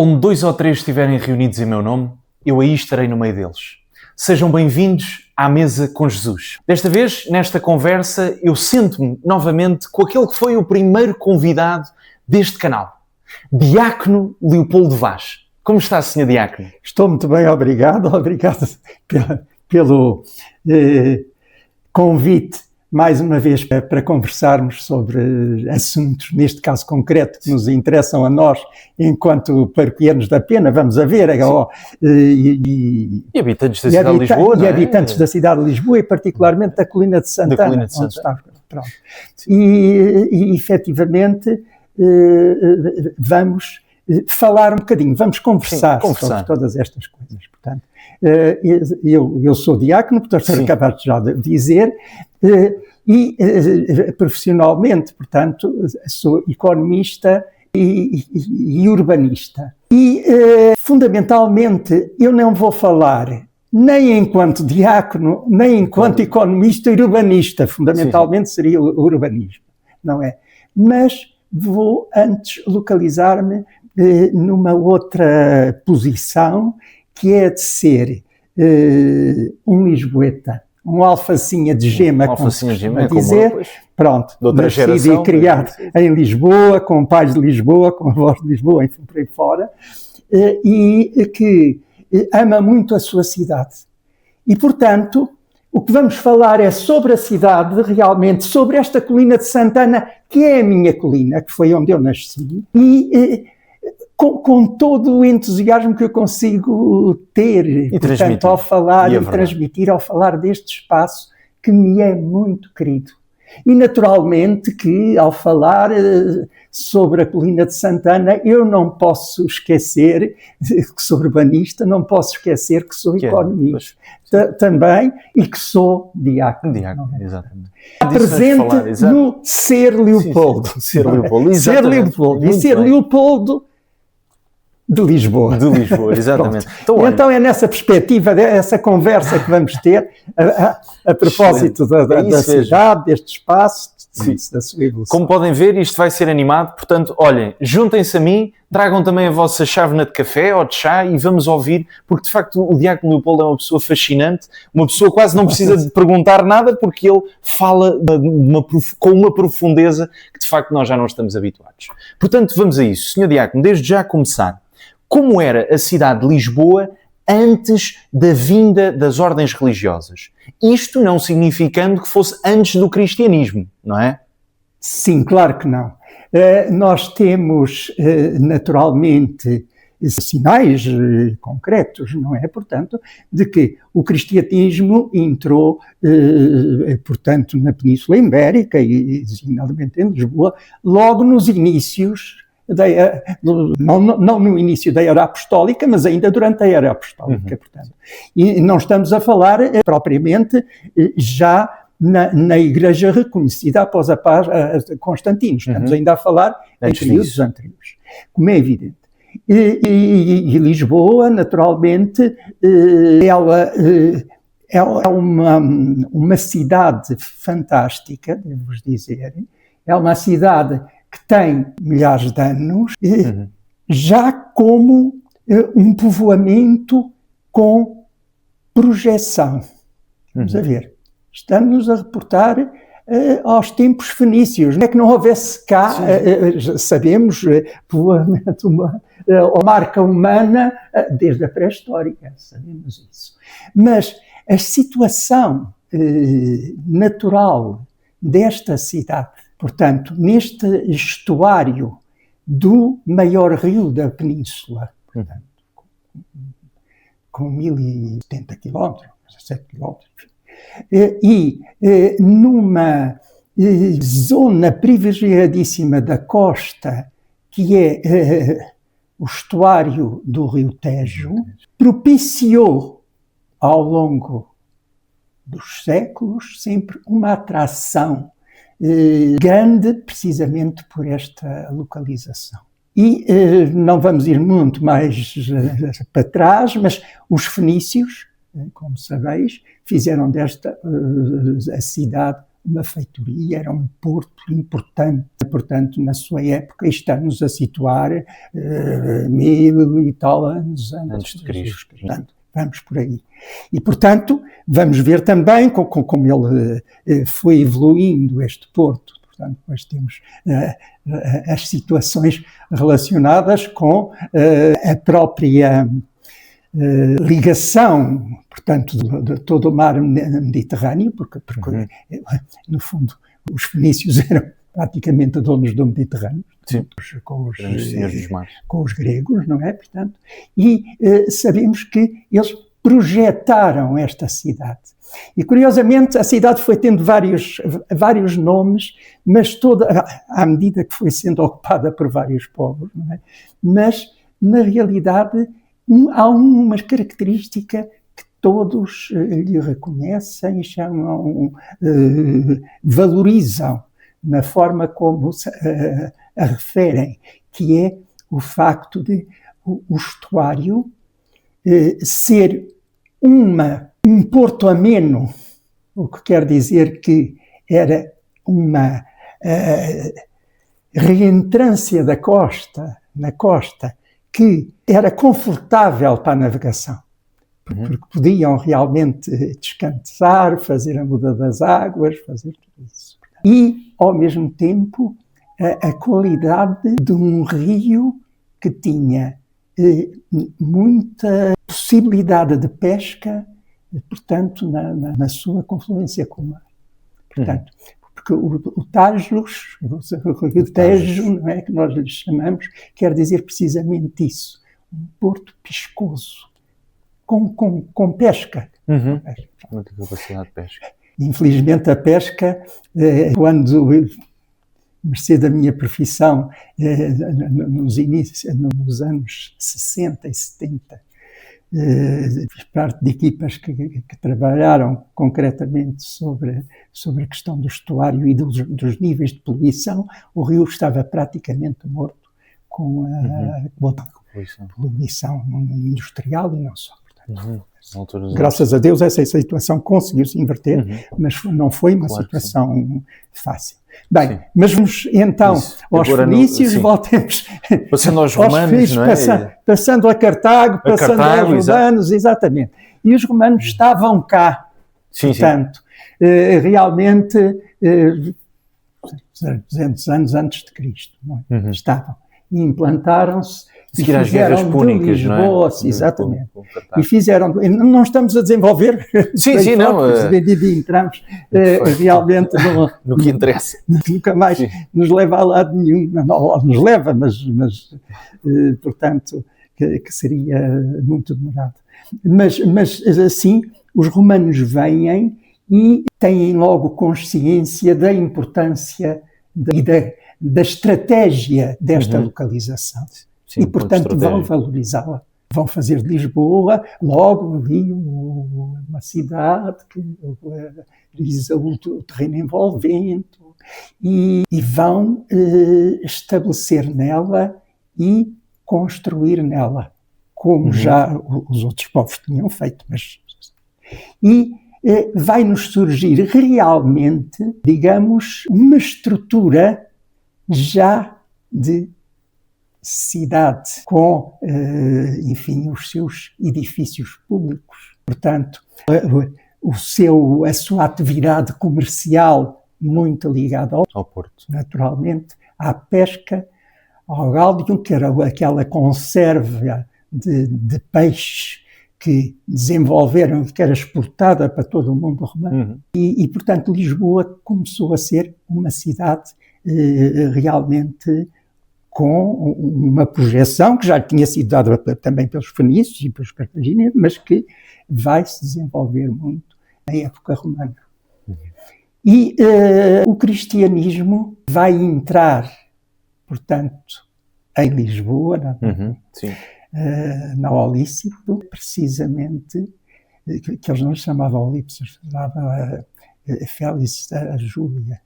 Onde dois ou três estiverem reunidos em meu nome, eu aí estarei no meio deles. Sejam bem-vindos à Mesa com Jesus. Desta vez, nesta conversa, eu sento-me novamente com aquele que foi o primeiro convidado deste canal, Diácono Leopoldo Vaz. Como está, Sr. Diácono? Estou muito bem, obrigado. Obrigado pelo convite, mais uma vez, para conversarmos sobre assuntos, neste caso concreto, que nos interessam a nós, enquanto paroquianos da Pena, vamos a ver. E habitantes da cidade de Lisboa, não é? E habitantes da cidade de Lisboa, e particularmente da Colina de Santana. Da Colina de Santana. E efetivamente, vamos falar um bocadinho, vamos conversar sobre todas estas coisas. Portanto, eu sou diácono, portanto, acabaste já de dizer, e profissionalmente, portanto, sou economista e urbanista. E, fundamentalmente, eu não vou falar nem enquanto diácono, nem enquanto economista e urbanista. Fundamentalmente seria o urbanismo, não é? Mas vou antes localizar-me numa outra posição, que é de ser um lisboeta, um alfacinha de gema, como se costuma dizer, pronto, nascido e criado em Lisboa, com pais de Lisboa, com avós de Lisboa, enfim, por aí fora, e que ama muito a sua cidade. E, portanto, o que vamos falar é sobre a cidade, realmente, sobre esta colina de Santana, que é a minha colina, que foi onde eu nasci, e com todo o entusiasmo que eu consigo ter, portanto, ao falar e transmitir, ao falar deste espaço que me é muito querido. E naturalmente que, ao falar sobre a Colina de Santana, eu não posso esquecer que sou urbanista, não posso esquecer que sou economista também, e que sou diácono. Exatamente. Presente no Ser Leopoldo. Ser Leopoldo, Ser Leopoldo. E Ser Leopoldo de Lisboa. De Lisboa, exatamente. Então é nessa perspectiva, essa conversa que vamos ter, a propósito da cidade, deste espaço, da sua evolução. Como podem ver, isto vai ser animado, portanto, olhem, juntem-se a mim, tragam também a vossa chávena de café ou de chá e vamos ouvir, porque de facto o Diácono Leopoldo é uma pessoa fascinante, uma pessoa quase não precisa de perguntar nada, porque ele fala com uma profundeza que de facto nós já não estamos habituados. Portanto, vamos a isso. Sr. Diácono, desde já começar, como era a cidade de Lisboa antes da vinda das ordens religiosas? Isto não significando que fosse antes do cristianismo, não é? Sim, claro que não. Nós temos, naturalmente, sinais concretos, não é? Portanto, de que o cristianismo entrou, portanto, na Península Ibérica e, designadamente, em Lisboa, logo nos inícios, não no início da Era Apostólica, mas ainda durante a Era Apostólica, portanto. E não estamos a falar propriamente já na Igreja reconhecida após a paz de Constantino. Estamos ainda a falar em períodos anteriores, como é evidente. E Lisboa, naturalmente, ela é uma cidade fantástica, devo-vos dizer. É uma cidade que tem milhares de anos, já como um povoamento com projeção. Vamos a ver. Estamos a reportar aos tempos fenícios. Não é que não houvesse cá, sabemos, povoamento, uma marca humana desde a pré-histórica, sabemos isso. Mas a situação natural desta cidade, portanto, neste estuário do maior rio da península, portanto, com 1070 km, 17 km, e numa zona privilegiadíssima da costa, que é o estuário do rio Tejo, propiciou ao longo dos séculos sempre uma atração grande, precisamente por esta localização. E não vamos ir muito mais para trás, mas os fenícios, como sabeis, fizeram desta a cidade uma feitoria, era um porto importante, portanto, na sua época, e estamos a situar 1000 e tal anos antes de Cristo. Portanto, vamos por aí. E, portanto, vamos ver também como ele foi evoluindo, este porto. Portanto, depois temos as situações relacionadas com a própria ligação, portanto, de todo o mar Mediterrâneo, porque no fundo, os fenícios eram praticamente donos do Mediterrâneo, com os gregos, não é? Portanto, e sabemos que eles projetaram esta cidade. E, curiosamente, a cidade foi tendo vários nomes, mas à medida que foi sendo ocupada por vários povos, não é? Mas, na realidade, há uma característica que todos lhe reconhecem, chamam, valorizam na forma como a referem, que é o facto de o estuário ser um porto ameno, o que quer dizer que era uma reentrância na costa, que era confortável para a navegação, porque podiam realmente descansar, fazer a muda das águas, fazer tudo isso. E, ao mesmo tempo, a qualidade de um rio que tinha muita possibilidade de pesca, portanto, na sua confluência com o mar. Portanto, porque o Tagus, o rio Tejo, não é, que nós lhe chamamos, quer dizer precisamente isso, um porto piscoso, com pesca. Muita capacidade de pesca. Infelizmente a pesca, quando, mercê da minha profissão, nos anos 60 e 70, fiz parte de equipas que trabalharam concretamente sobre a questão do estuário e dos níveis de poluição. O rio estava praticamente morto com a poluição industrial e não só. Portanto, graças a Deus essa situação conseguiu-se inverter, mas não foi uma situação fácil. Bem, sim. Mas vamos então aos fenícios, voltemos passando aos romanos, não é? Passando a Cartago, passando aos romanos, exatamente. E os romanos estavam cá, portanto, realmente 200 anos antes de Cristo, não é? Estavam, e implantaram-se. E fizeram de Lisboa, não é? Exatamente. E fizeram, não estamos a desenvolver, entramos realmente no que interessa. Nunca mais nos leva a lado nenhum, não nos leva, mas portanto, que seria muito demorado. Mas assim, os romanos vêm e têm logo consciência da importância e da estratégia desta localização. Sim, e, portanto, vão valorizá-la. Vão fazer de Lisboa, logo ali, uma cidade que utiliza o terreno envolvente e vão estabelecer nela e construir nela, como já os outros povos tinham feito. E vai-nos surgir realmente, digamos, uma estrutura já de cidade, com, enfim, os seus edifícios públicos. Portanto, a sua atividade comercial muito ligada ao porto, naturalmente, à pesca, ao gáudio, que era aquela conserva de peixes que desenvolveram, que era exportada para todo o mundo romano. E, portanto, Lisboa começou a ser uma cidade realmente com uma projeção que já tinha sido dada também pelos fenícios e pelos cartagineses, mas que vai se desenvolver muito na época romana. E o cristianismo vai entrar, portanto, em Lisboa, na Olícipo, precisamente, que eles não chamavam Olícipo, chamavam Félix a Júlia.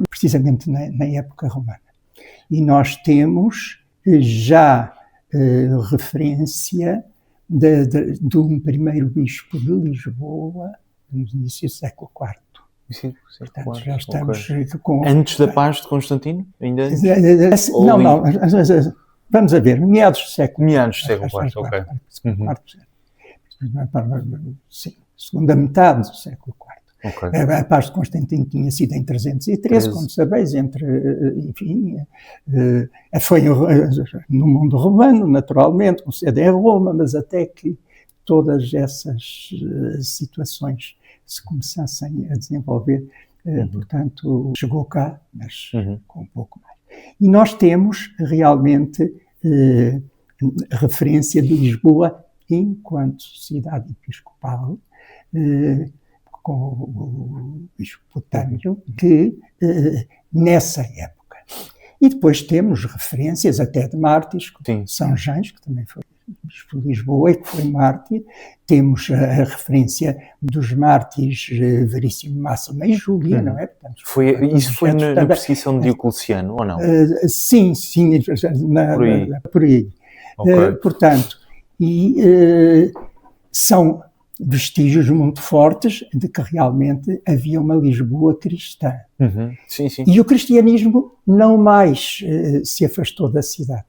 Precisamente na época romana. E nós temos já referência de um primeiro bispo de Lisboa, no início do século IV. Sim, Portanto, já estamos com... Antes da paz de Constantino? Ainda antes? Não. Vamos a ver, meados do século IV, ok. Sim, segunda metade do século IV. Okay. A paz de Constantino tinha sido em 313, como sabeis, foi no mundo romano, naturalmente, com sede em Roma, mas até que todas essas situações se começassem a desenvolver, portanto, chegou cá, mas com um pouco mais. E nós temos realmente referência de Lisboa enquanto cidade episcopal, com o bispo Potâmio, que nessa época. E depois temos referências até de mártires, como São Jães, que também foi bispo de Lisboa e que foi mártir. Temos a referência dos mártires Veríssimo Máximo e Júlia, não é? Portanto, isso foi na perseguição de Diocleciano, ou não? Sim, por aí. Okay. Portanto, são vestígios muito fortes de que realmente havia uma Lisboa cristã. Sim. E o cristianismo não mais se afastou da cidade.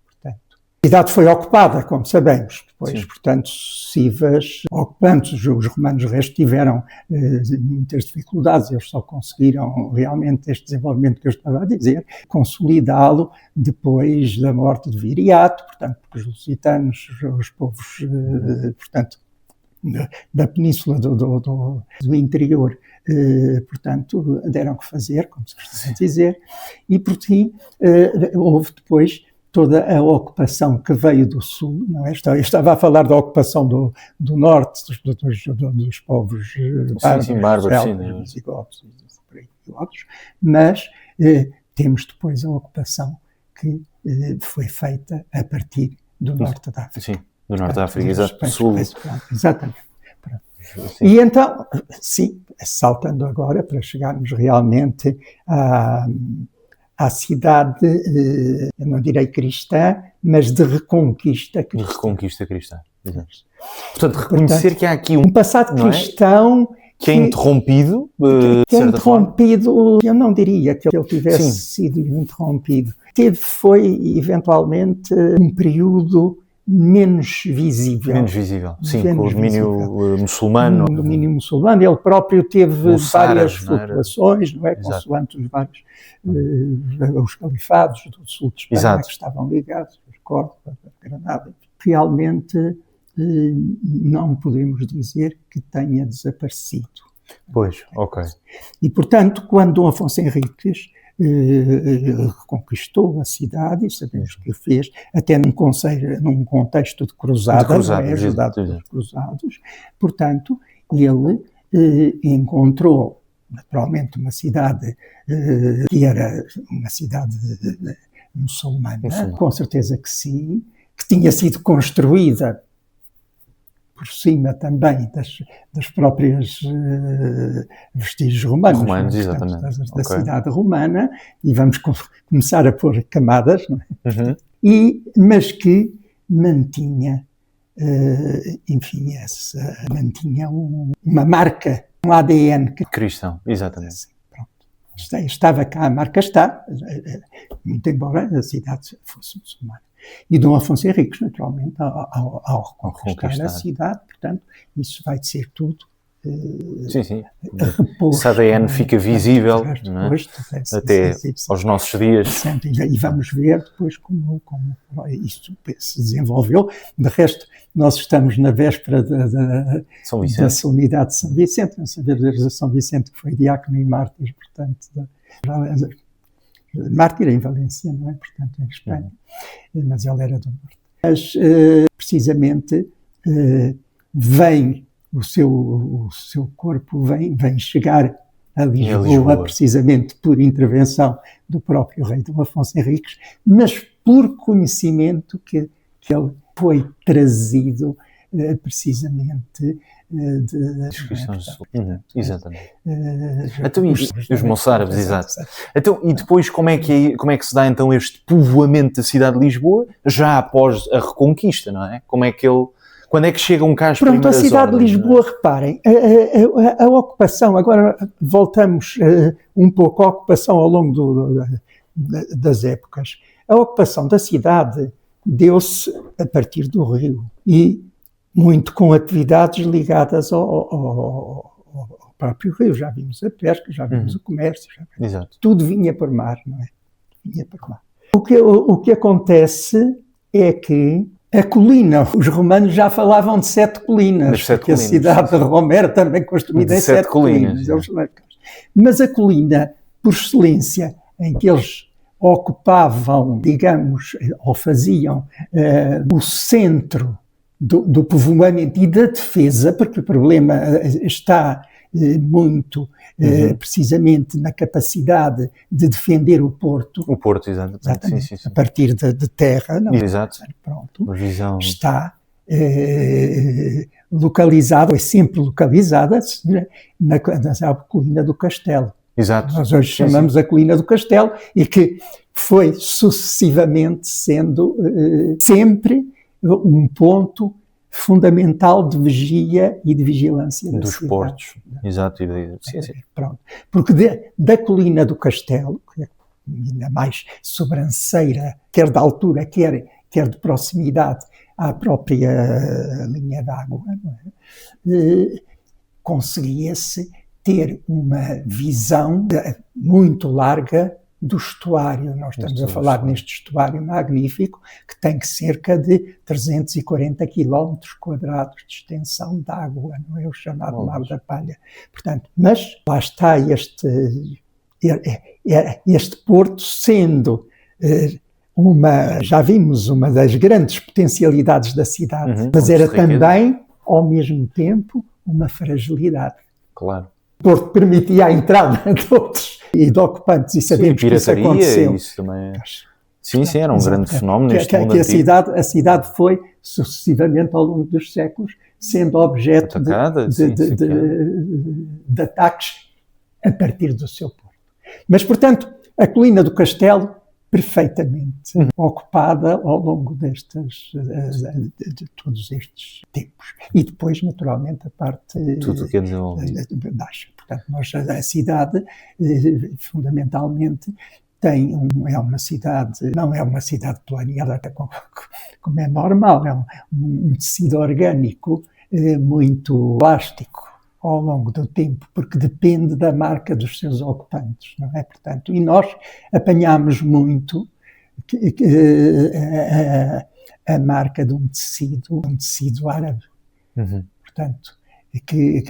Portanto, a cidade foi ocupada, como sabemos. Depois, portanto, sucessivas ocupantes, os romanos de resto tiveram muitas dificuldades. Eles só conseguiram realmente este desenvolvimento que eu estava a dizer, consolidá-lo depois da morte de Viriato, portanto, porque os lusitanos, os povos, portanto, da península do interior, portanto, deram que fazer, como se costuma dizer, e por fim houve depois toda a ocupação que veio do sul, não é? Eu estava a falar da ocupação do norte, dos povos bárbaros, visigodos e outros, mas temos depois a ocupação que foi feita a partir do norte da África. Sim. Do norte da África, exato, sul. Exatamente. E então, sim, saltando agora para chegarmos realmente à cidade, eu não direi cristã, mas de reconquista cristã. De reconquista cristã, exato. Portanto, reconhecer que há aqui um passado cristão que é interrompido, que é interrompido, eu não diria que ele tivesse sido interrompido. Foi, eventualmente, um período menos visível. Sim, com o domínio muçulmano. O domínio muçulmano. Ele próprio teve várias flutuações, não é? Consoante os vários os califados do sul de Espanha que estavam ligados, os Córdoba, Granada. Realmente não podemos dizer que tenha desaparecido. Pois, ok. E, portanto, quando Dom Afonso Henriques reconquistou a cidade, e sabemos que o fez, até num contexto de cruzada, ajudado pelos cruzados. Portanto, ele encontrou, naturalmente, uma cidade que era uma cidade muçulmana, com certeza que sim, que tinha sido construída por cima também das próprias vestígios romanos, exatamente. Da cidade romana, e vamos começar a pôr camadas, não é? Mas que mantinha, mantinha uma marca, um ADN cristão, exatamente. Pronto. Estava cá, a marca está, muito embora a cidade fosse muçulmana. E Dom Afonso Henriques, naturalmente, ao reconquistar a cidade, portanto, isso vai ser tudo reposto. Esse ADN fica visível, não é? Até aos nossos dias. E vamos ver depois como isso se desenvolveu. De resto, nós estamos na véspera da solenidade de São Vicente, não sabemos a São Vicente que foi diácono e mártir, portanto, mártir em Valência, não é? Portanto, em Espanha, mas ele era do norte. Mas, precisamente, o seu corpo vem chegar a Lisboa, precisamente por intervenção do próprio rei Dom Afonso Henriques, mas por conhecimento que ele foi trazido precisamente exatamente. Então, e os moçárabes, exato. Então, e depois como é que se dá então este povoamento da cidade de Lisboa, já após a Reconquista, não é? Quando é que chegam cá as Pronto, primeiras a cidade ordens, de Lisboa, reparem, a ocupação, agora voltamos um pouco à ocupação ao longo das épocas. A ocupação da cidade deu-se a partir do rio e muito com atividades ligadas ao próprio rio. Já vimos a pesca, já vimos o comércio, Exato. Tudo vinha por mar, não é? Vinha por mar. O que acontece é que a colina, os romanos já falavam de 7 colinas, porque a cidade de Roma era também construída em 7 colinas. Mas a colina, por excelência, em que eles ocupavam, digamos, ou faziam o centro do povoamento e da defesa, porque o problema está muito precisamente na capacidade de defender o Porto. O Porto, exatamente. Sim. A partir de terra. Não, exato. Pronto. Uma visão. Está localizado, é sempre localizada na colina do Castelo. Exato. Nós hoje chamamos a colina do Castelo e que foi sucessivamente sendo sempre um ponto fundamental de vigia e de vigilância dos portos. Exato. Sim. Pronto. Porque da colina do Castelo, que é ainda mais sobranceira, quer de altura, quer de proximidade à própria linha d'água, conseguia-se ter uma visão muito larga do estuário. Nós estamos a falar neste estuário magnífico que tem cerca de 340 km quadrados de extensão de água, não é o chamado Mar da Palha. Portanto, mas lá está este porto sendo já vimos uma das grandes potencialidades da cidade, mas era também, ao mesmo tempo, uma fragilidade. Claro. O porto permitia a entrada de outros e de ocupantes, e sabemos que isso aconteceu. Isso também. Sim, era um grande fenómeno neste mundo antigo. A cidade foi, sucessivamente, ao longo dos séculos, sendo objeto de ataques a partir do seu porto. Mas, portanto, a colina do Castelo, perfeitamente ocupada ao longo de todos estes tempos. E depois, naturalmente, a parte tudo que é desenvolvido. Baixa. Portanto, a cidade, fundamentalmente, é uma cidade, não é uma cidade planeada como é normal, é um tecido orgânico muito elástico ao longo do tempo, porque depende da marca dos seus ocupantes, não é? Portanto, e nós apanhamos muito a marca de um tecido árabe, portanto, que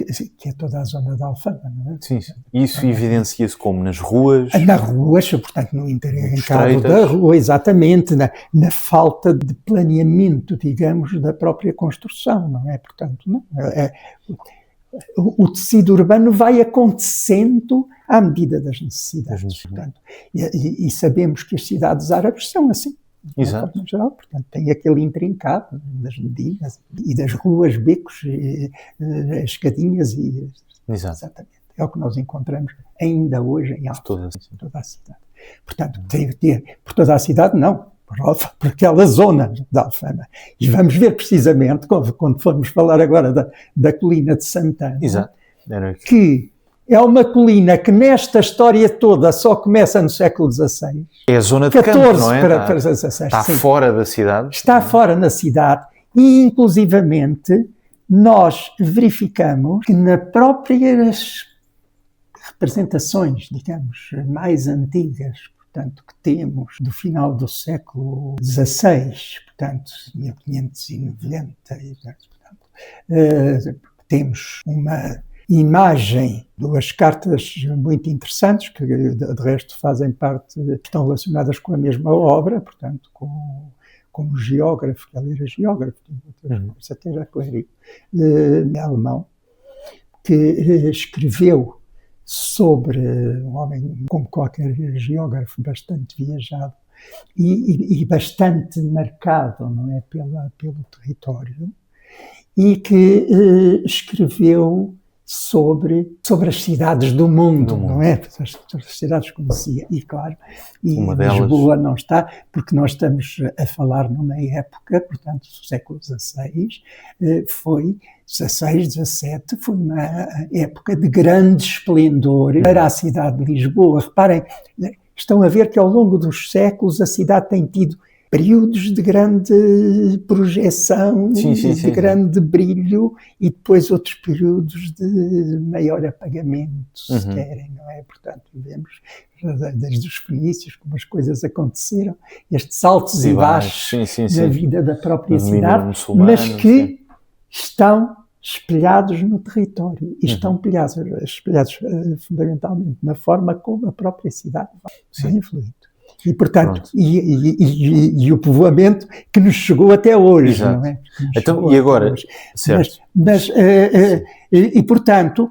é toda a zona da Alfama, não é? Sim. Isso evidencia-se como? Nas ruas? Nas ruas, portanto, no intercâmbio da rua, exatamente, na falta de planeamento, digamos, da própria construção, não é? Portanto, não, o tecido urbano vai acontecendo à medida das necessidades. Portanto, e sabemos que as cidades árabes são assim. Exato. Em geral, portanto, tem aquele intrincado das medidas e das ruas, becos, escadinhas e exatamente. É o que nós encontramos ainda hoje em Alfama, toda a cidade. Portanto, tem que ter por toda a cidade, não, por aquela zona da Alfama. E vamos ver precisamente, quando formos falar agora da colina de Santana, que é uma colina que nesta história toda só começa no século XVI. É a zona de campo, não é? Para 16, está fora da cidade. Está fora na cidade e, inclusivamente, nós verificamos que nas próprias representações, digamos, mais antigas, portanto, que temos do final do século XVI, portanto, 1590, portanto, temos uma imagem, duas cartas muito interessantes, que de resto fazem parte, estão relacionadas com a mesma obra, portanto, com o geógrafo, que ele era geógrafo, até já clérigo, alemão, que escreveu sobre um homem, como qualquer geógrafo, bastante viajado e bastante marcado, não é, pelo território, e que escreveu sobre as cidades do mundo, não é? As cidades que conhecia, e claro, e Lisboa não está, porque nós estamos a falar numa época, portanto, do século XVI, foi 16, 17, foi uma época de grande esplendor para a cidade de Lisboa. Reparem, estão a ver que ao longo dos séculos a cidade tem tido períodos de grande projeção, de grande brilho, e depois outros períodos de maior apagamento, se querem, não é? Portanto, vemos desde os fenícios como as coisas aconteceram, estes altos e baixos na vida da própria cidade, mas que estão espelhados no território, e estão espelhados fundamentalmente na forma como a própria cidade vai influindo. E, portanto, e o povoamento que nos chegou até hoje, não é? Então, e agora? Certo. E, portanto,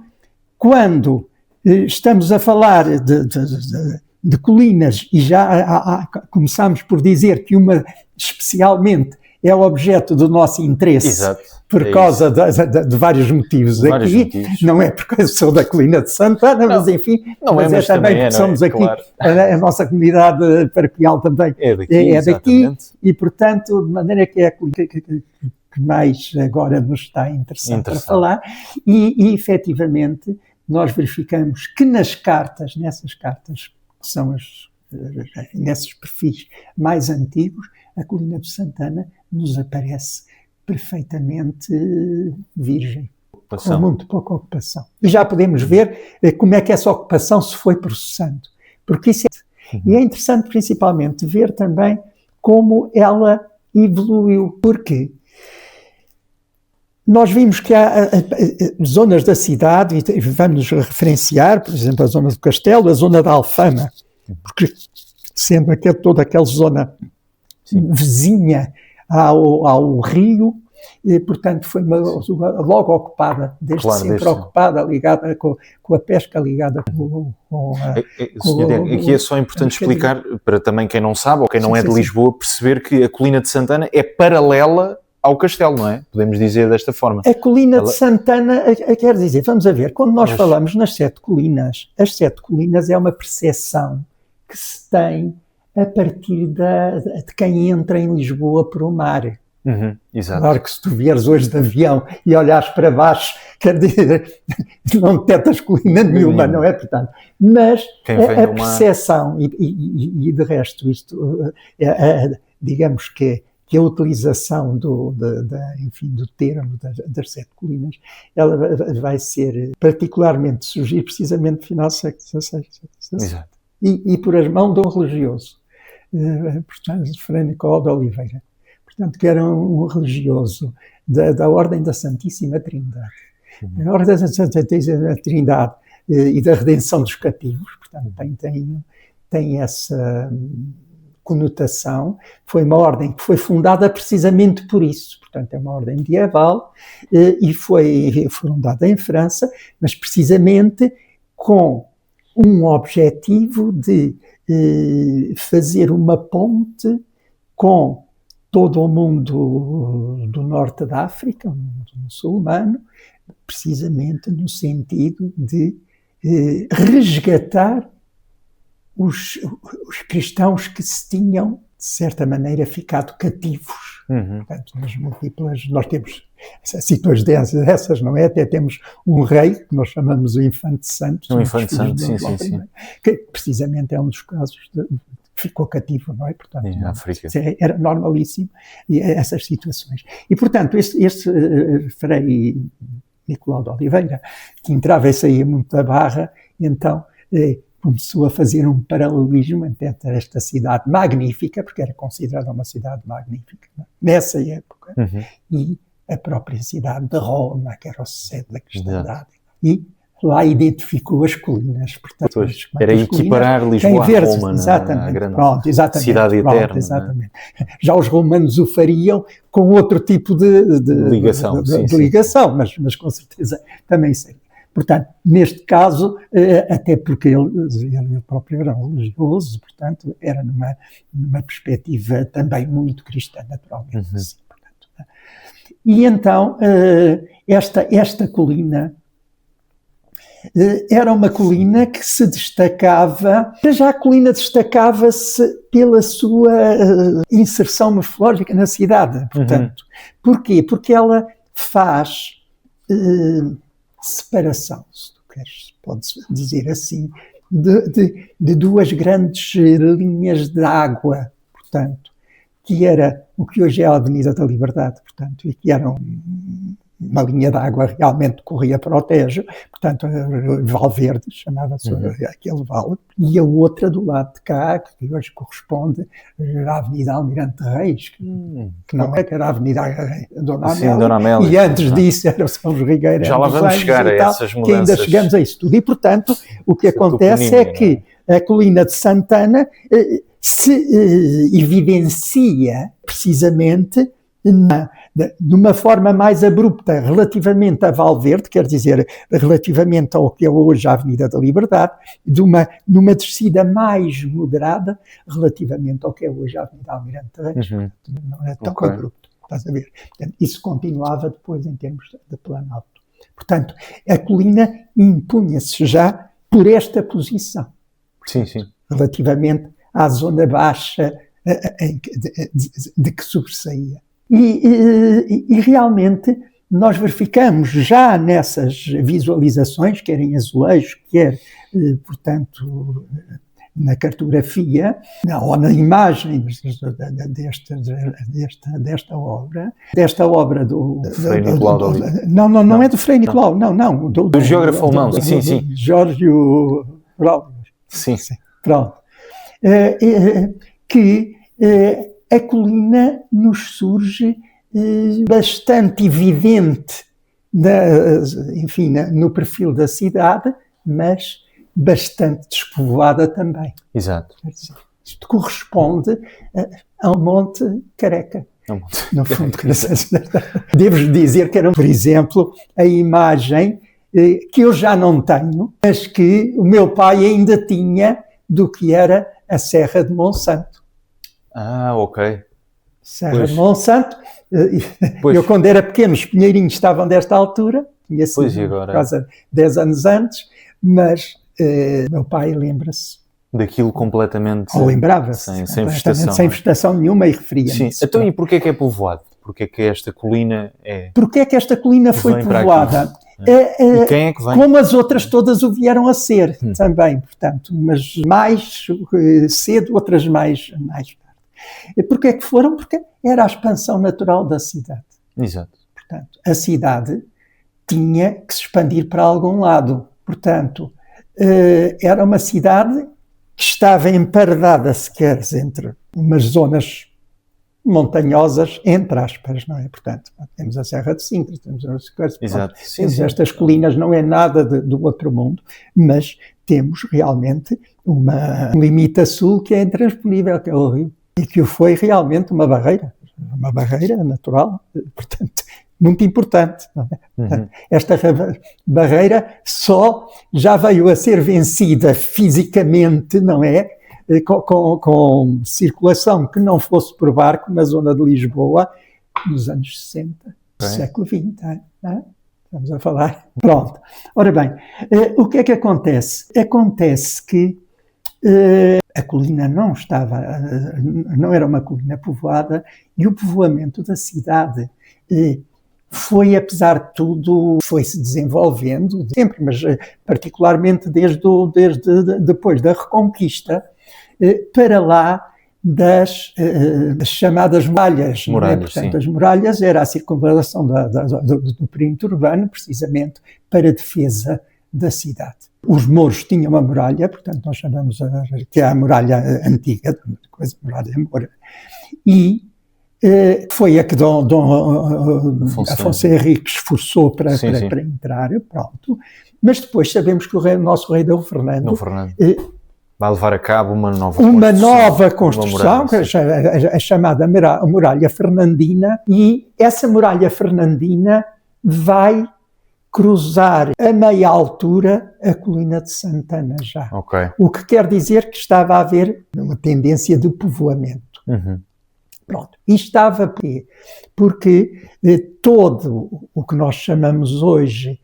quando estamos a falar de colinas, e já começamos por dizer que uma especialmente é o objeto do nosso interesse, por causa de vários motivos aqui, não é porque eu sou da colina de Santana, mas enfim, mas é também porque somos aqui, claro. A nossa comunidade paroquial também é daqui, e portanto, de maneira que é a colina que mais agora nos está interessante para falar, e efetivamente nós verificamos que nessas cartas, que são nesses perfis mais antigos, a colina de Santana nos aparece perfeitamente virgem, com muito pouca ocupação. E já podemos ver como é que essa ocupação se foi processando. Porque isso e é interessante principalmente ver também como ela evoluiu. Porque nós vimos que há zonas da cidade, e vamos referenciar, por exemplo, a zona do Castelo, a zona da Alfama, porque sendo toda aquela zona vizinha ao rio, e, portanto, foi logo ocupada, desde sempre ocupada, ligada com a pesca, ligada com aqui é só importante explicar, para também quem não sabe, ou quem não é de Lisboa, perceber que a colina de Santana é paralela ao castelo, não é? Podemos dizer desta forma. A colina de Santana, quer dizer, vamos a ver, quando nós falamos nas 7 colinas, as 7 colinas é uma percepção que se tem a partir de quem entra em Lisboa por o mar. Exato. Claro que se tu vieres hoje de avião e olhares para baixo, quer dizer, não detectas colina nenhuma, não é? Portanto, mas a percepção, e de resto isto, digamos que a utilização do termo das 7 colinas, ela vai ser particularmente surgir precisamente no final do século XVI. Exato. E por as mãos de um religioso, portanto, Frei Nicolau de Oliveira, portanto, que era um religioso da Ordem da Santíssima Trindade. A Ordem da Santíssima Trindade e da Redenção dos Cativos, portanto, tem essa conotação. Foi uma ordem que foi fundada precisamente por isso, portanto, é uma ordem medieval e foi fundada em França, mas precisamente com um objetivo de fazer uma ponte com todo o mundo do norte da África, o mundo muçulmano, precisamente no sentido de resgatar os cristãos que se tinham, de certa maneira, ficado cativos. Portanto, nós temos situações dessas, não é? Até temos um rei, que nós chamamos o Infante Santo. O Infante Santo, sim. Que precisamente é um dos casos que ficou cativo, não é? Portanto, em África. Era normalíssimo essas situações. E, portanto, este Frei Nicolau de Oliveira, que entrava e saía muito da Barra, então começou a fazer um paralelismo entre esta cidade magnífica, porque era considerada uma cidade magnífica, não é? Nessa época, e a própria cidade de Roma, que era o sede da cristandade. E lá identificou as colinas. Portanto, era equiparar Lisboa a Roma, na grande cidade eterna. Exatamente. Já os romanos o fariam com outro tipo de ligação, ligação, mas com certeza também seria. Portanto, neste caso, até porque ele próprio era religioso, portanto, era numa perspectiva também muito cristã, naturalmente. Assim, portanto. E então, esta colina era uma colina que se destacava, já a colina destacava-se pela sua inserção morfológica na cidade, portanto. Porquê? Porque ela faz separação, se tu queres, pode-se dizer assim, de duas grandes linhas de água, portanto, que era o que hoje é a Avenida da Liberdade, portanto, e que era uma linha de água realmente corria para o Tejo, portanto, Valverde, chamava-se aquele vale, e a outra do lado de cá, que hoje corresponde à Avenida Almirante Reis, que não é, que era a Avenida Dona Amélia, sim, Dona Amélia, e antes disso era o São Rigueira. Já lá vamos chegar a essas mudanças. Que ainda chegamos a isso tudo. E, portanto, o que acontece é que a colina de Santana se evidencia precisamente de uma forma mais abrupta relativamente a Valverde, quer dizer, relativamente ao que é hoje a Avenida da Liberdade, numa descida mais moderada relativamente ao que é hoje a Avenida Almirante Reis. Não é tão abrupto, estás a ver? Isso continuava depois em termos de planalto. Portanto, a colina impunha-se já por esta posição. Sim, sim. Relativamente à zona baixa de que sobressaía. E realmente nós verificamos já nessas visualizações, quer em azulejo, quer, portanto, na cartografia, ou na imagem desta obra do Frei Nicolau. Não é do Frei Nicolau, não. Do geógrafo alemão, sim. Giorgio Braulio. Sim. Pronto. Que a colina nos surge bastante evidente, enfim, no perfil da cidade, mas bastante despovoada também. Exato. Isto corresponde ao Monte Careca. No fundo, devo dizer que era, por exemplo, a imagem que eu já não tenho, mas que o meu pai ainda tinha do que era a Serra de Monsanto. Ok. Serra de Monsanto. Eu, quando era pequeno, os pinheirinhos estavam desta altura, tinha sido por causa 10 anos antes, mas meu pai lembra-se. Daquilo completamente... Ou lembrava-se. Sem vegetação. Sem vegetação nenhuma e referia-me. Sim. Então, e porquê que é povoado? Porquê que esta colina é... Porquê é que esta colina foi povoada? E quem é que vem? Como as outras todas o vieram a ser também, portanto, mas mais cedo, outras mais tarde. E porquê é que foram? Porque era a expansão natural da cidade. Exato. Portanto, a cidade tinha que se expandir para algum lado. Portanto, era uma cidade que estava emparedada, se queres, entre umas zonas montanhosas, entre aspas, não é? Portanto, temos a Serra de Sintra, temos estas colinas, não é nada do outro mundo, mas temos realmente um limite a sul que é intransponível, que é o rio, e que foi realmente uma barreira natural, portanto, muito importante. Não é? Esta barreira só já veio a ser vencida fisicamente, não é? Com circulação que não fosse por barco na zona de Lisboa nos anos 60 do século XX. Estamos a falar. Pronto. Ora bem, o que é que acontece? Acontece que a colina não era uma colina povoada e o povoamento da cidade foi, apesar de tudo, foi-se desenvolvendo sempre, mas particularmente desde depois da Reconquista, para lá das chamadas muralhas. Portanto, sim. As muralhas era a circunvalação do perímetro urbano, precisamente para a defesa da cidade. Os mouros tinham uma muralha, portanto nós chamamos que é a muralha antiga, muralha moura, e foi a que Dom Afonso Henrique esforçou para entrar, pronto. Mas depois sabemos que o nosso rei Dom Fernando vai levar a cabo uma nova construção, a chamada muralha fernandina, e essa muralha fernandina vai cruzar a meia altura a colina de Santana já. O que quer dizer que estava a haver uma tendência de povoamento. Pronto. E estava porque todo o que nós chamamos hoje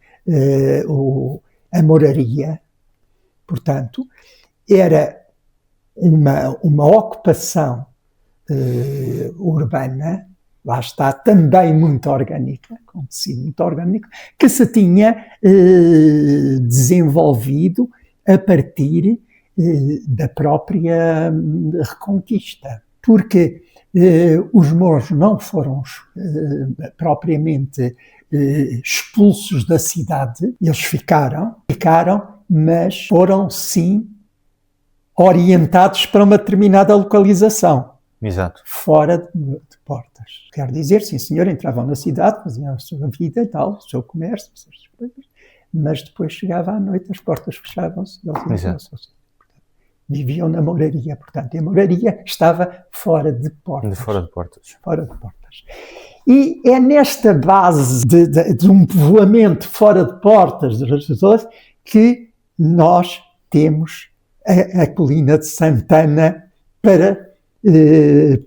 a moraria, portanto, era uma ocupação urbana, lá está, também muito orgânica, com tecido muito orgânico, que se tinha desenvolvido a partir da própria Reconquista. Porque os mouros não foram propriamente expulsos da cidade, eles ficaram, mas foram sim orientados para uma determinada localização. Exato. Fora de portas. Quer dizer, sim senhor, entravam na cidade, faziam a sua vida e tal, o seu comércio, as suas coisas, mas depois chegava à noite, as portas fechavam-se e eles iam ao seu sítio. Viviam na moraria, portanto, e a moraria estava fora de portas. Fora de portas. Fora de portas. E é nesta base de um povoamento fora de portas das pessoas que nós temos a colina de Santana para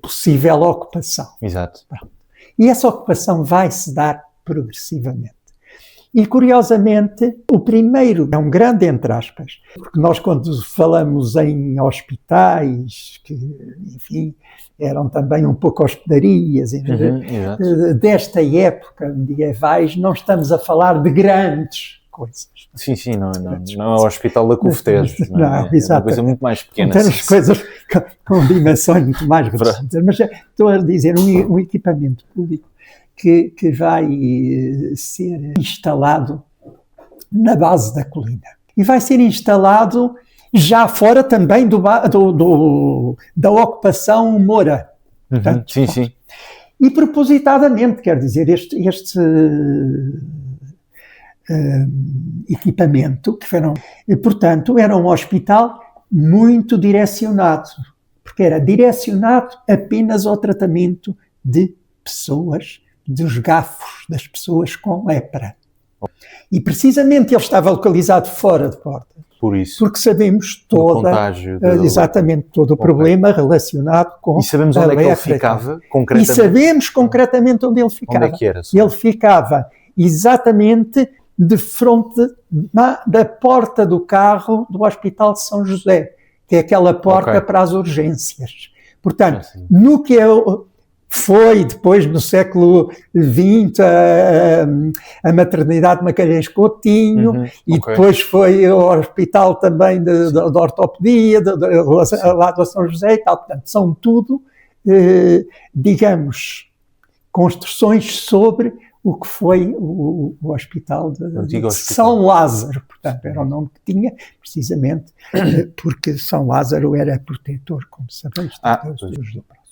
possível ocupação. Exato. Pronto. E essa ocupação vai se dar progressivamente. E, curiosamente, o primeiro é um grande entre aspas, porque nós quando falamos em hospitais, que, enfim, eram também um pouco hospedarias, desta época medievais, não estamos a falar de grandes coisas. Sim, não é o Hospital da Cofetejo, não é? É uma coisa muito mais pequena. Temos coisas com dimensões muito mais grandes. Mas estou a dizer um equipamento público que vai ser instalado na base da colina. E vai ser instalado já fora também da ocupação moura. Portanto, sim. E propositadamente, quer dizer, este equipamento, portanto, era um hospital muito direcionado, porque era direcionado apenas ao tratamento de pessoas, dos gafos das pessoas com lepra. E precisamente ele estava localizado fora de portas. Por isso. Porque sabemos exatamente todo o problema relacionado com a lepra. E sabemos onde é que ele ficava, concretamente? E sabemos concretamente onde ele ficava. Onde é que era? Ele ficava exatamente de frente da porta do carro do Hospital de São José, que é aquela porta para as urgências. Portanto, no que foi depois, no século XX, a maternidade de Magalhães Coutinho, e depois foi o hospital também de ortopedia, lá do São José e tal. Portanto, são tudo, digamos, construções sobre o que foi o hospital de São Lázaro. Portanto, era o nome que tinha, precisamente porque São Lázaro era protetor, como sabemos, dos leprosos.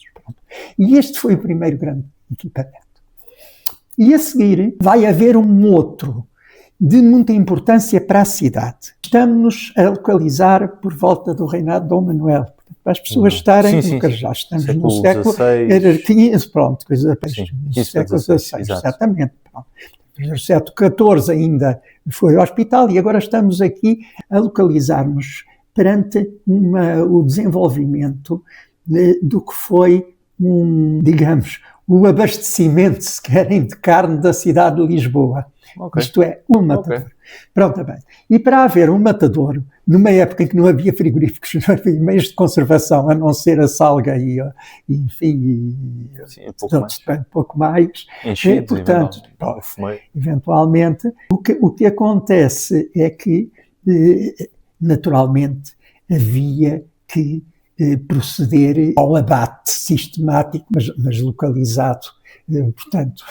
E este foi o primeiro grande equipamento. E a seguir vai haver um outro de muita importância para a cidade. Estamos a localizar por volta do reinado de Dom Manuel. Para as pessoas estarem, já estamos no século XV, pronto, século XVI, exatamente. No século XIV ainda foi o hospital e agora estamos aqui a localizar-nos perante o desenvolvimento do que foi, digamos, o abastecimento, se querem, de carne da cidade de Lisboa. Isto é, um matadouro. Pronto, bem. E para haver um matadouro, numa época em que não havia frigoríficos, não havia meios de conservação, a não ser a salga e enfim, pouco mais. Enchidos, portanto, eventualmente, o que acontece é que, naturalmente, havia que proceder ao abate sistemático, mas localizado, portanto,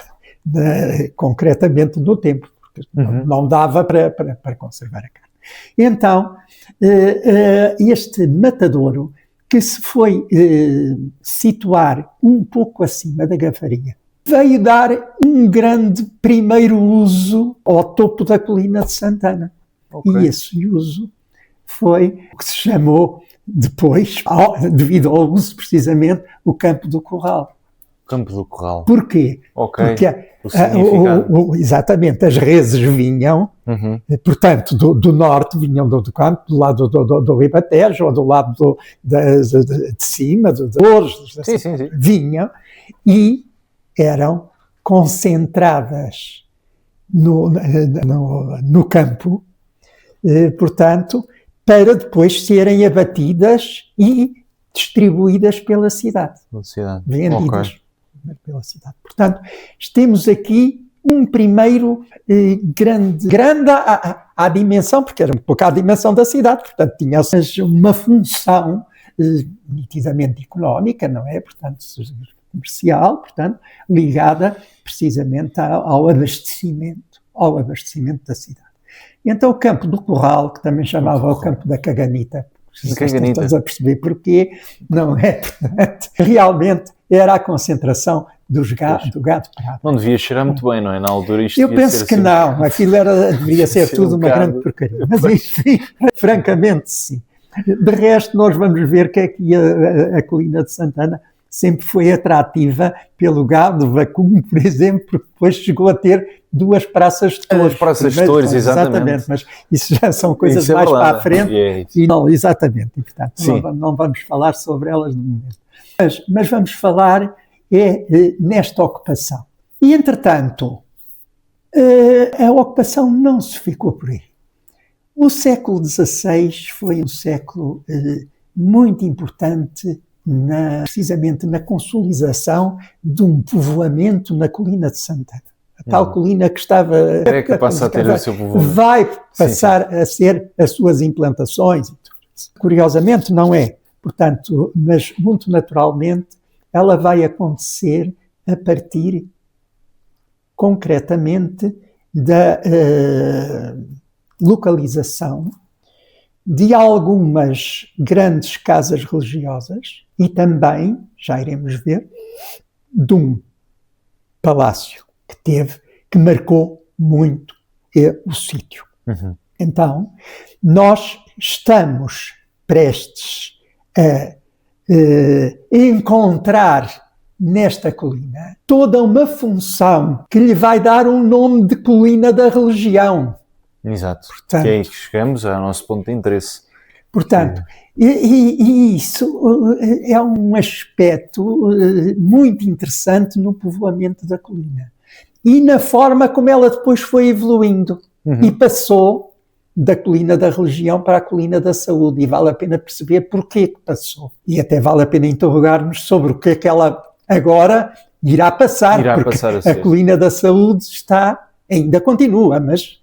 concretamente no tempo, porque não dava para conservar a carne. Então, este matadouro, que se foi situar um pouco acima da Gafaria, veio dar um grande primeiro uso ao topo da colina de Santana. E esse uso foi o que se chamou depois, devido ao uso precisamente, o Campo do Curral. Campo do Curral. Porquê? Porque exatamente, as reses vinham, portanto, do norte, vinham do campo, do lado do Ribatejo, ou do lado de cima, de Ouros, vinham e eram concentradas no campo portanto, para depois serem abatidas e distribuídas pela cidade. Vendidas pela cidade. Portanto, temos aqui um primeiro grande à dimensão, porque era um pouco à dimensão da cidade, portanto, tinha uma função nitidamente económica, não é? Portanto, comercial, portanto, ligada precisamente ao abastecimento da cidade. E então o campo do Curral, que também chamava o campo da Caganita, estás a perceber porquê, não é? Portanto, realmente era a concentração do gado prado. Não devia cheirar muito bem, não é? Na altura isto eu penso que assim... não, aquilo deveria ser tudo uma grande porcaria, mas enfim, francamente sim. De resto, nós vamos ver que aqui a colina de Santana sempre foi atrativa pelo gado vacuno, por exemplo, porque depois chegou a ter 2 praças de touros. 2 praças de touros, exatamente. Mas isso já são coisas mais para a frente. E não, exatamente. E, portanto, não vamos falar sobre elas no momento. Mas vamos falar nesta ocupação. E, entretanto, a ocupação não se ficou por aí. O século XVI foi um século muito importante precisamente na consolidação de um povoamento na colina de Santana. A tal colina que estava... que passa a ter o seu povoamento. Vai passar a ser as suas implantações. Curiosamente não é. Portanto, mas muito naturalmente ela vai acontecer a partir concretamente da localização de algumas grandes casas religiosas e também, já iremos ver, de um palácio que marcou muito o sítio. Uhum. Então, nós estamos prestes a encontrar nesta colina toda uma função que lhe vai dar um nome de colina da religião. Exato, portanto, que é aí que chegamos ao nosso ponto de interesse. Portanto, e isso é um aspecto muito interessante no povoamento da colina. E na forma como ela depois foi evoluindo. Uhum. E passou da colina da religião para a colina da saúde. E vale a pena perceber porquê que passou. E até vale a pena interrogar-nos sobre o que é que ela agora irá passar. Porque a colina da saúde ainda continua, mas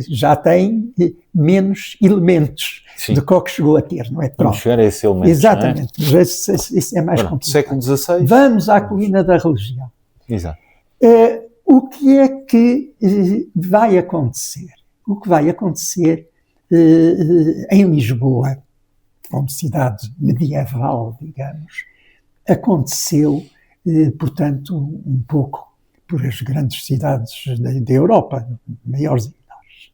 já tem menos elementos do que chegou a ter, não é? Vamos chegar a esse elemento. Exatamente, não é? Isso é mais complicado. Século XVI. Vamos à colina da religião. Exato. O que é que vai acontecer? O que vai acontecer em Lisboa, como cidade medieval, digamos, aconteceu, portanto, um pouco por as grandes cidades da Europa, maiores e menores.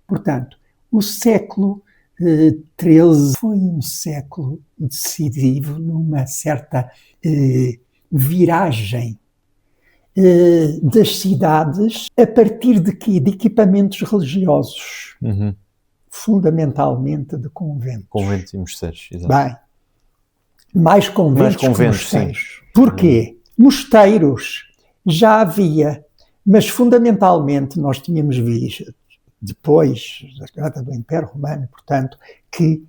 Portanto, o século XIII foi um século decisivo numa certa viragem das cidades a partir de quê? De equipamentos religiosos. Uhum. Fundamentalmente de conventos. Conventos e mosteiros, exato. Bem, mais conventos que mosteiros. Porquê? Mosteiros já havia, mas fundamentalmente nós tínhamos visto, depois da queda do Império Romano, portanto, que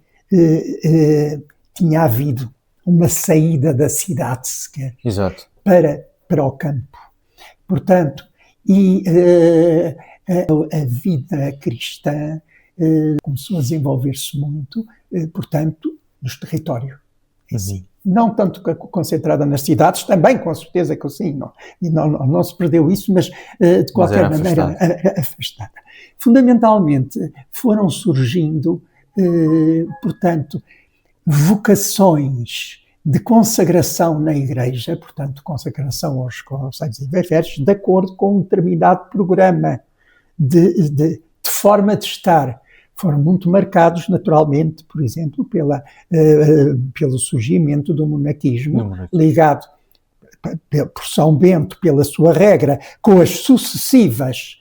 tinha havido uma saída da cidade sequer. Exato. Para o campo. Portanto, e a vida cristã começou a desenvolver-se muito, portanto, nos territórios. Assim. Não tanto concentrada nas cidades, também com certeza que sim, não se perdeu isso, mas de qualquer maneira afastada. Fundamentalmente foram surgindo, portanto, vocações de consagração na Igreja, portanto, consagração aos conceitos e versos, de acordo com um determinado programa de forma de estar. Foram muito marcados, naturalmente, por exemplo, pelo surgimento do monaquismo, ligado por São Bento, pela sua regra, com as sucessivas,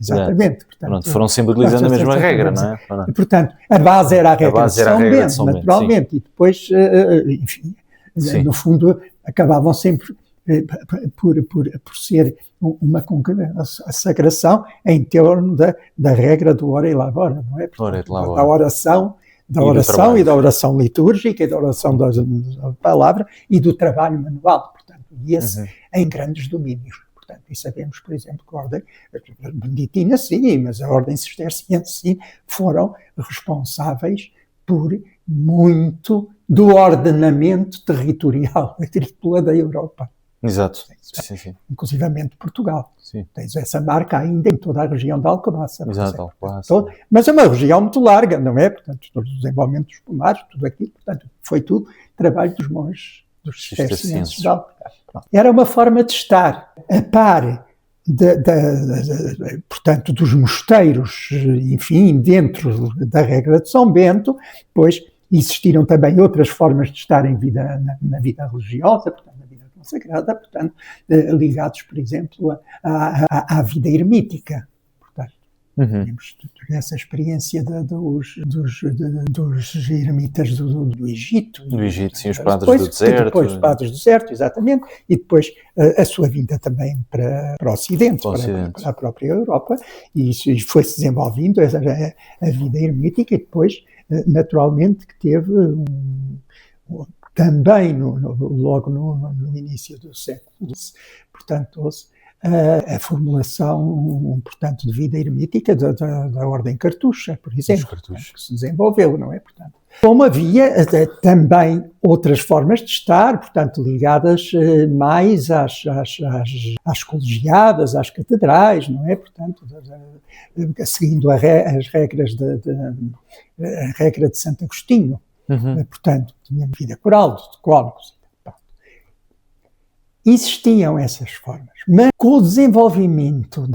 exatamente. Portanto, foram sempre utilizando a mesma regra, não é? Portanto, a base era a regra de São Bento, naturalmente, e depois, no fundo, acabavam sempre por ser uma consagração em torno da regra do ora e labora, não é? Portanto, da oração e da oração litúrgica e da oração da palavra e do trabalho manual, portanto, e esse em grandes domínios. Portanto, e sabemos, por exemplo, que a ordem beneditina, sim, mas a ordem cisterciense, sim, foram responsáveis por muito do ordenamento territorial agrícola da Europa. Exato. Sim. Inclusivamente Portugal. Sim. Tens essa marca ainda em toda a região da Alcobaça. Exato, Alcobaça. Mas é uma região muito larga, não é? Portanto, todos os desenvolvimentos dos pomares, tudo aquilo, portanto, foi tudo trabalho dos monges, dos cistercienses da Alcobaça. Era uma forma de estar a par portanto, dos mosteiros, enfim, dentro da regra de São Bento, pois existiram também outras formas de estar em vida, na vida religiosa, portanto, na vida consagrada, portanto, ligados, por exemplo, à vida ermítica. Temos essa experiência dos ermitas do Egito. Do Egito, sim, os padres do deserto. Depois os padres do deserto, exatamente, e depois a sua vinda também para o Ocidente, para a própria Europa, e isso foi-se desenvolvendo a vida ermítica, e depois, naturalmente, que teve também, logo no início do século XII, portanto, a formulação, portanto, de vida ermítica da Ordem Cartucha, por exemplo, que se desenvolveu, não é? Portanto, como havia também outras formas de estar, portanto, ligadas mais às colegiadas, às catedrais, não é? Portanto, seguindo as regras a regra de Santo Agostinho, portanto, tinha vida coral, de clónicos. Existiam essas formas, mas com o desenvolvimento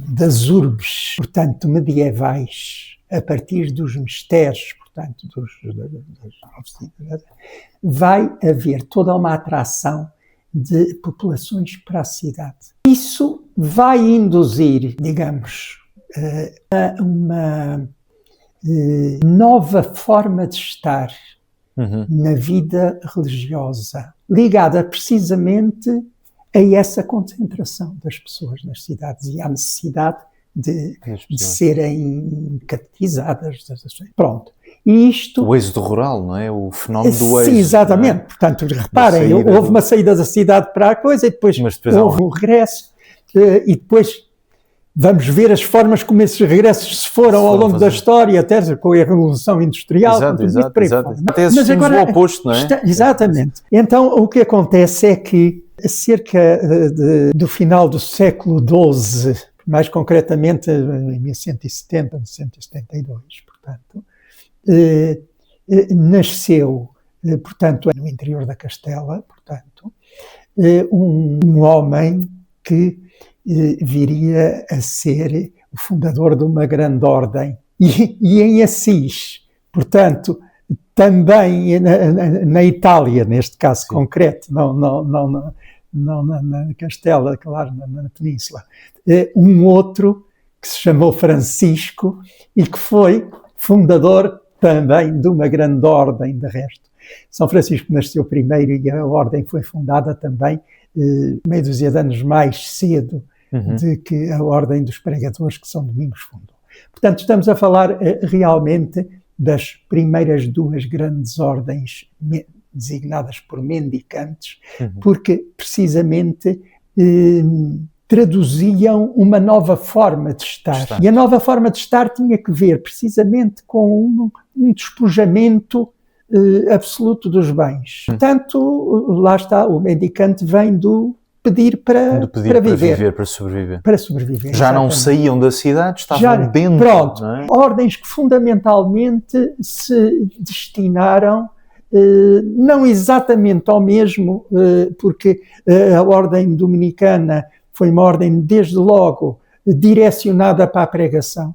das urbes, portanto, medievais, a partir dos mistérios, portanto, vai haver toda uma atração de populações para a cidade. Isso vai induzir, digamos, a uma nova forma de estar na vida religiosa, ligada precisamente a essa concentração das pessoas nas cidades e à necessidade de serem catequizadas. Pronto. E isto... O êxodo rural, não é? O fenómeno do êxodo. Sim, exatamente. É? Portanto, reparem, houve uma saída da cidade para a coisa e depois houve um regresso e depois... Vamos ver as formas como esses regressos se foram ao longo da história, até com a Revolução Industrial. Exato. Até assistimos o oposto, não é? Exatamente. Então, o que acontece é que, cerca do final do século XII, mais concretamente em 1170, 1172, portanto, nasceu, portanto, no interior da Castela, portanto, um homem que viria a ser o fundador de uma grande ordem. E em Assis, portanto, também na Itália, neste caso concreto, não na Castela, claro, na Península, um outro que se chamou Francisco e que foi fundador também de uma grande ordem, de resto. São Francisco nasceu primeiro e a ordem foi fundada também meia dúzia de anos mais cedo de que a Ordem dos Pregadores que São Domingos fundou. Portanto, estamos a falar realmente das primeiras duas grandes ordens designadas por mendicantes, porque precisamente traduziam uma nova forma de estar. E a nova forma de estar tinha que ver precisamente com um despojamento absoluto dos bens. Portanto, lá está, o mendicante vem do pedir para viver, para sobreviver. Para sobreviver. Já exatamente. Não saíam da cidade, estavam dentro. Pronto, não é? Ordens que fundamentalmente se destinaram, não exatamente ao mesmo, porque a ordem dominicana foi uma ordem desde logo direcionada para a pregação.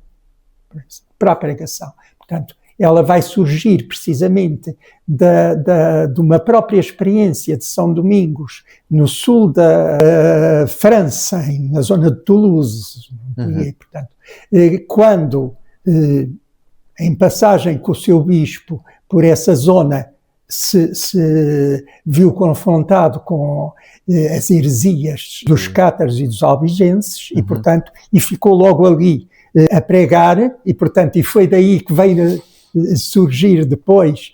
Portanto, ela vai surgir precisamente de uma própria experiência de São Domingos, no sul da França, na zona de Toulouse. E, portanto, quando, em passagem com o seu bispo por essa zona, se viu confrontado com as heresias dos cátaros e dos albigenses e, portanto, ficou logo ali a pregar e, portanto, e foi daí que veio surgir depois,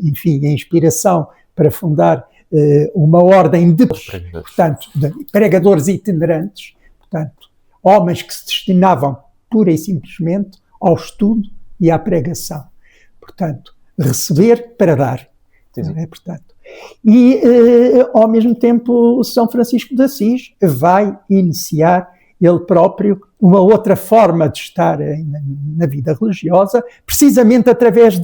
enfim, a inspiração para fundar uma ordem de, portanto, de pregadores itinerantes, portanto, homens que se destinavam pura e simplesmente ao estudo e à pregação. Portanto, receber para dar. É, portanto. E, ao mesmo tempo, São Francisco de Assis vai iniciar ele próprio uma outra forma de estar na vida religiosa, precisamente através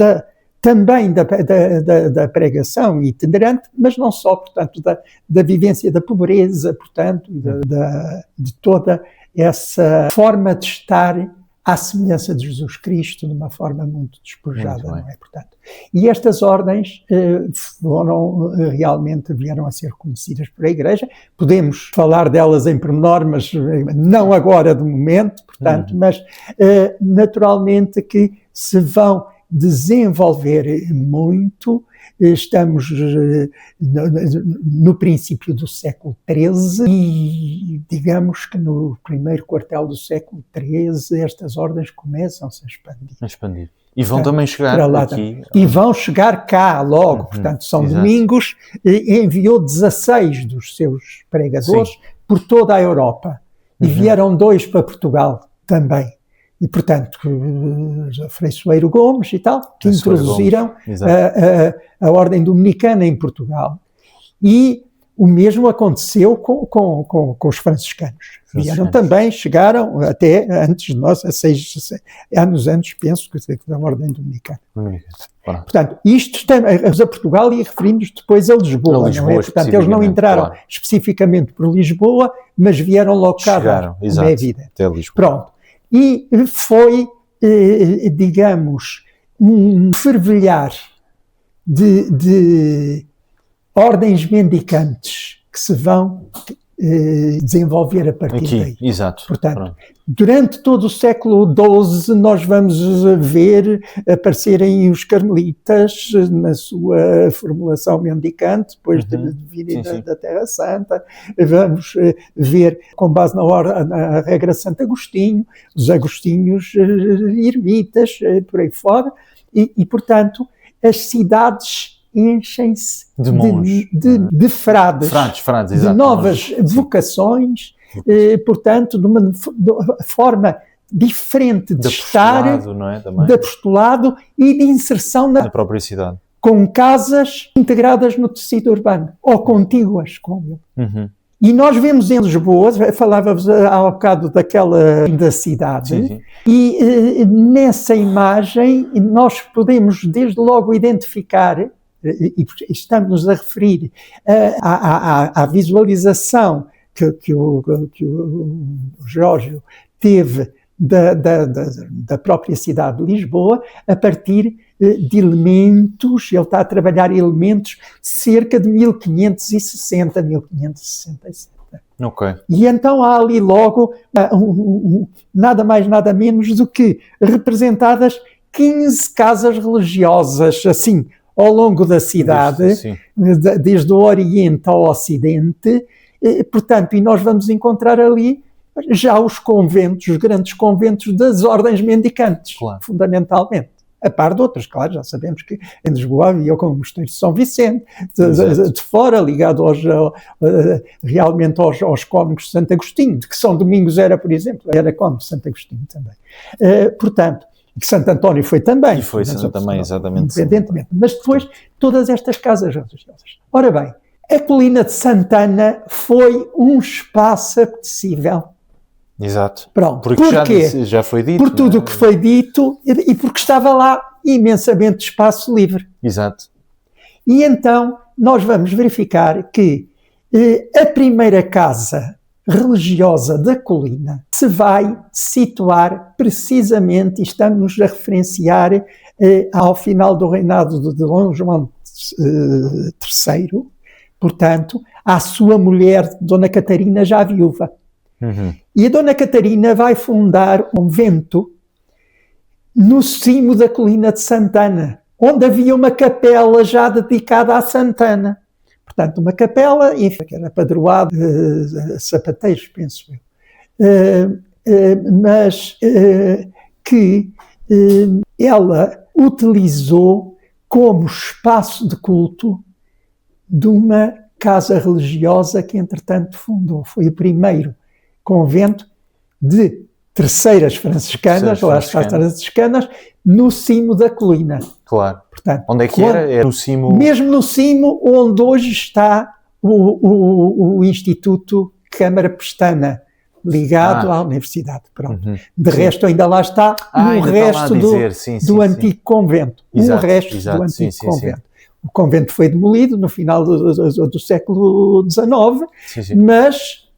também da pregação itinerante, mas não só, portanto, da vivência da pobreza, portanto, de toda essa forma de estar à semelhança de Jesus Cristo, de uma forma muito despojada, não é? Portanto, e estas ordens vieram a ser reconhecidas por a Igreja. Podemos falar delas em pormenor, mas não agora de momento, portanto, mas naturalmente que se vão desenvolver muito. Estamos no princípio do século XIII e digamos que no primeiro quartel do século XIII estas ordens começam-se a expandir. E vão também chegar aqui. E vão chegar cá logo, portanto, São Domingos enviou 16 dos seus pregadores por toda a Europa e vieram 2 para Portugal também. E, portanto, Frei Soeiro Gomes e tal, que introduziram a ordem dominicana em Portugal. E o mesmo aconteceu com os franciscanos. Vieram também, chegaram até antes de nós, a 6 anos antes, penso, da ordem dominicana. Portanto, isto estamos a Portugal e referimos depois a Lisboa, não é? Portanto, eles não entraram especificamente por Lisboa, mas vieram logo cá, como é evidente. Pronto. E foi, digamos, um fervilhar de ordens mendicantes que se vão desenvolver a partir daí. Exato. Portanto, durante todo o século XII nós vamos ver aparecerem os carmelitas na sua formulação mendicante, depois de virem da Terra Santa. Vamos ver, com base na regra de Santo Agostinho, os agostinhos ermitas, por aí fora, e portanto, as cidades enchem-se de frades, de novas vocações, portanto, de uma forma diferente de estar, de apostolado e de inserção na própria cidade, com casas integradas no tecido urbano, ou contíguas com ele. E nós vemos em Lisboa, falávamos há um bocado da cidade, e nessa imagem nós podemos desde logo identificar, e estamos a referir à visualização que o Jorge teve da própria cidade de Lisboa, a partir de elementos, ele está a trabalhar elementos cerca de 1560, 1567. Okay. E então há ali logo nada mais, nada menos do que representadas 15 casas religiosas, assim, ao longo da cidade, desde o Oriente ao Ocidente, portanto, e nós vamos encontrar ali já os conventos, os grandes conventos das ordens mendicantes, fundamentalmente. A par de outras, claro, já sabemos que em Lisboa havia o Mosteiro de São Vicente, de fora, ligado realmente aos cônegos de Santo Agostinho, de que São Domingos era, por exemplo, era cônego de Santo Agostinho também. Portanto, que Santo António foi também. E foi também, exatamente. Independentemente. Mas depois, todas estas casas religiosas. Ora bem, a colina de Santana foi um espaço apetecível. Exato. Pronto. Porque já foi dito. Por tudo o que foi dito e porque estava lá imensamente espaço livre. Exato. E então, nós vamos verificar que a primeira casa religiosa da colina se vai situar precisamente, e estamos a referenciar ao final do reinado de Dom João III, portanto, à sua mulher, Dona Catarina, já viúva. E a Dona Catarina vai fundar um convento no cimo da colina de Santana, onde havia uma capela já dedicada à Santana. Portanto, uma capela, enfim, que era padroado sapateiros, penso eu. Mas que ela utilizou como espaço de culto de uma casa religiosa que, entretanto, fundou. Foi o primeiro convento de terceiras franciscanas, lá está as franciscanas, no cimo da colina. Claro. Portanto, onde é que era? Era no cimo... Mesmo no cimo onde hoje está o Instituto Câmara Pestana, ligado à universidade. Pronto. De resto, ainda lá está o resto do antigo convento. Exato, o resto do antigo convento. O convento foi demolido no final do século XIX, mas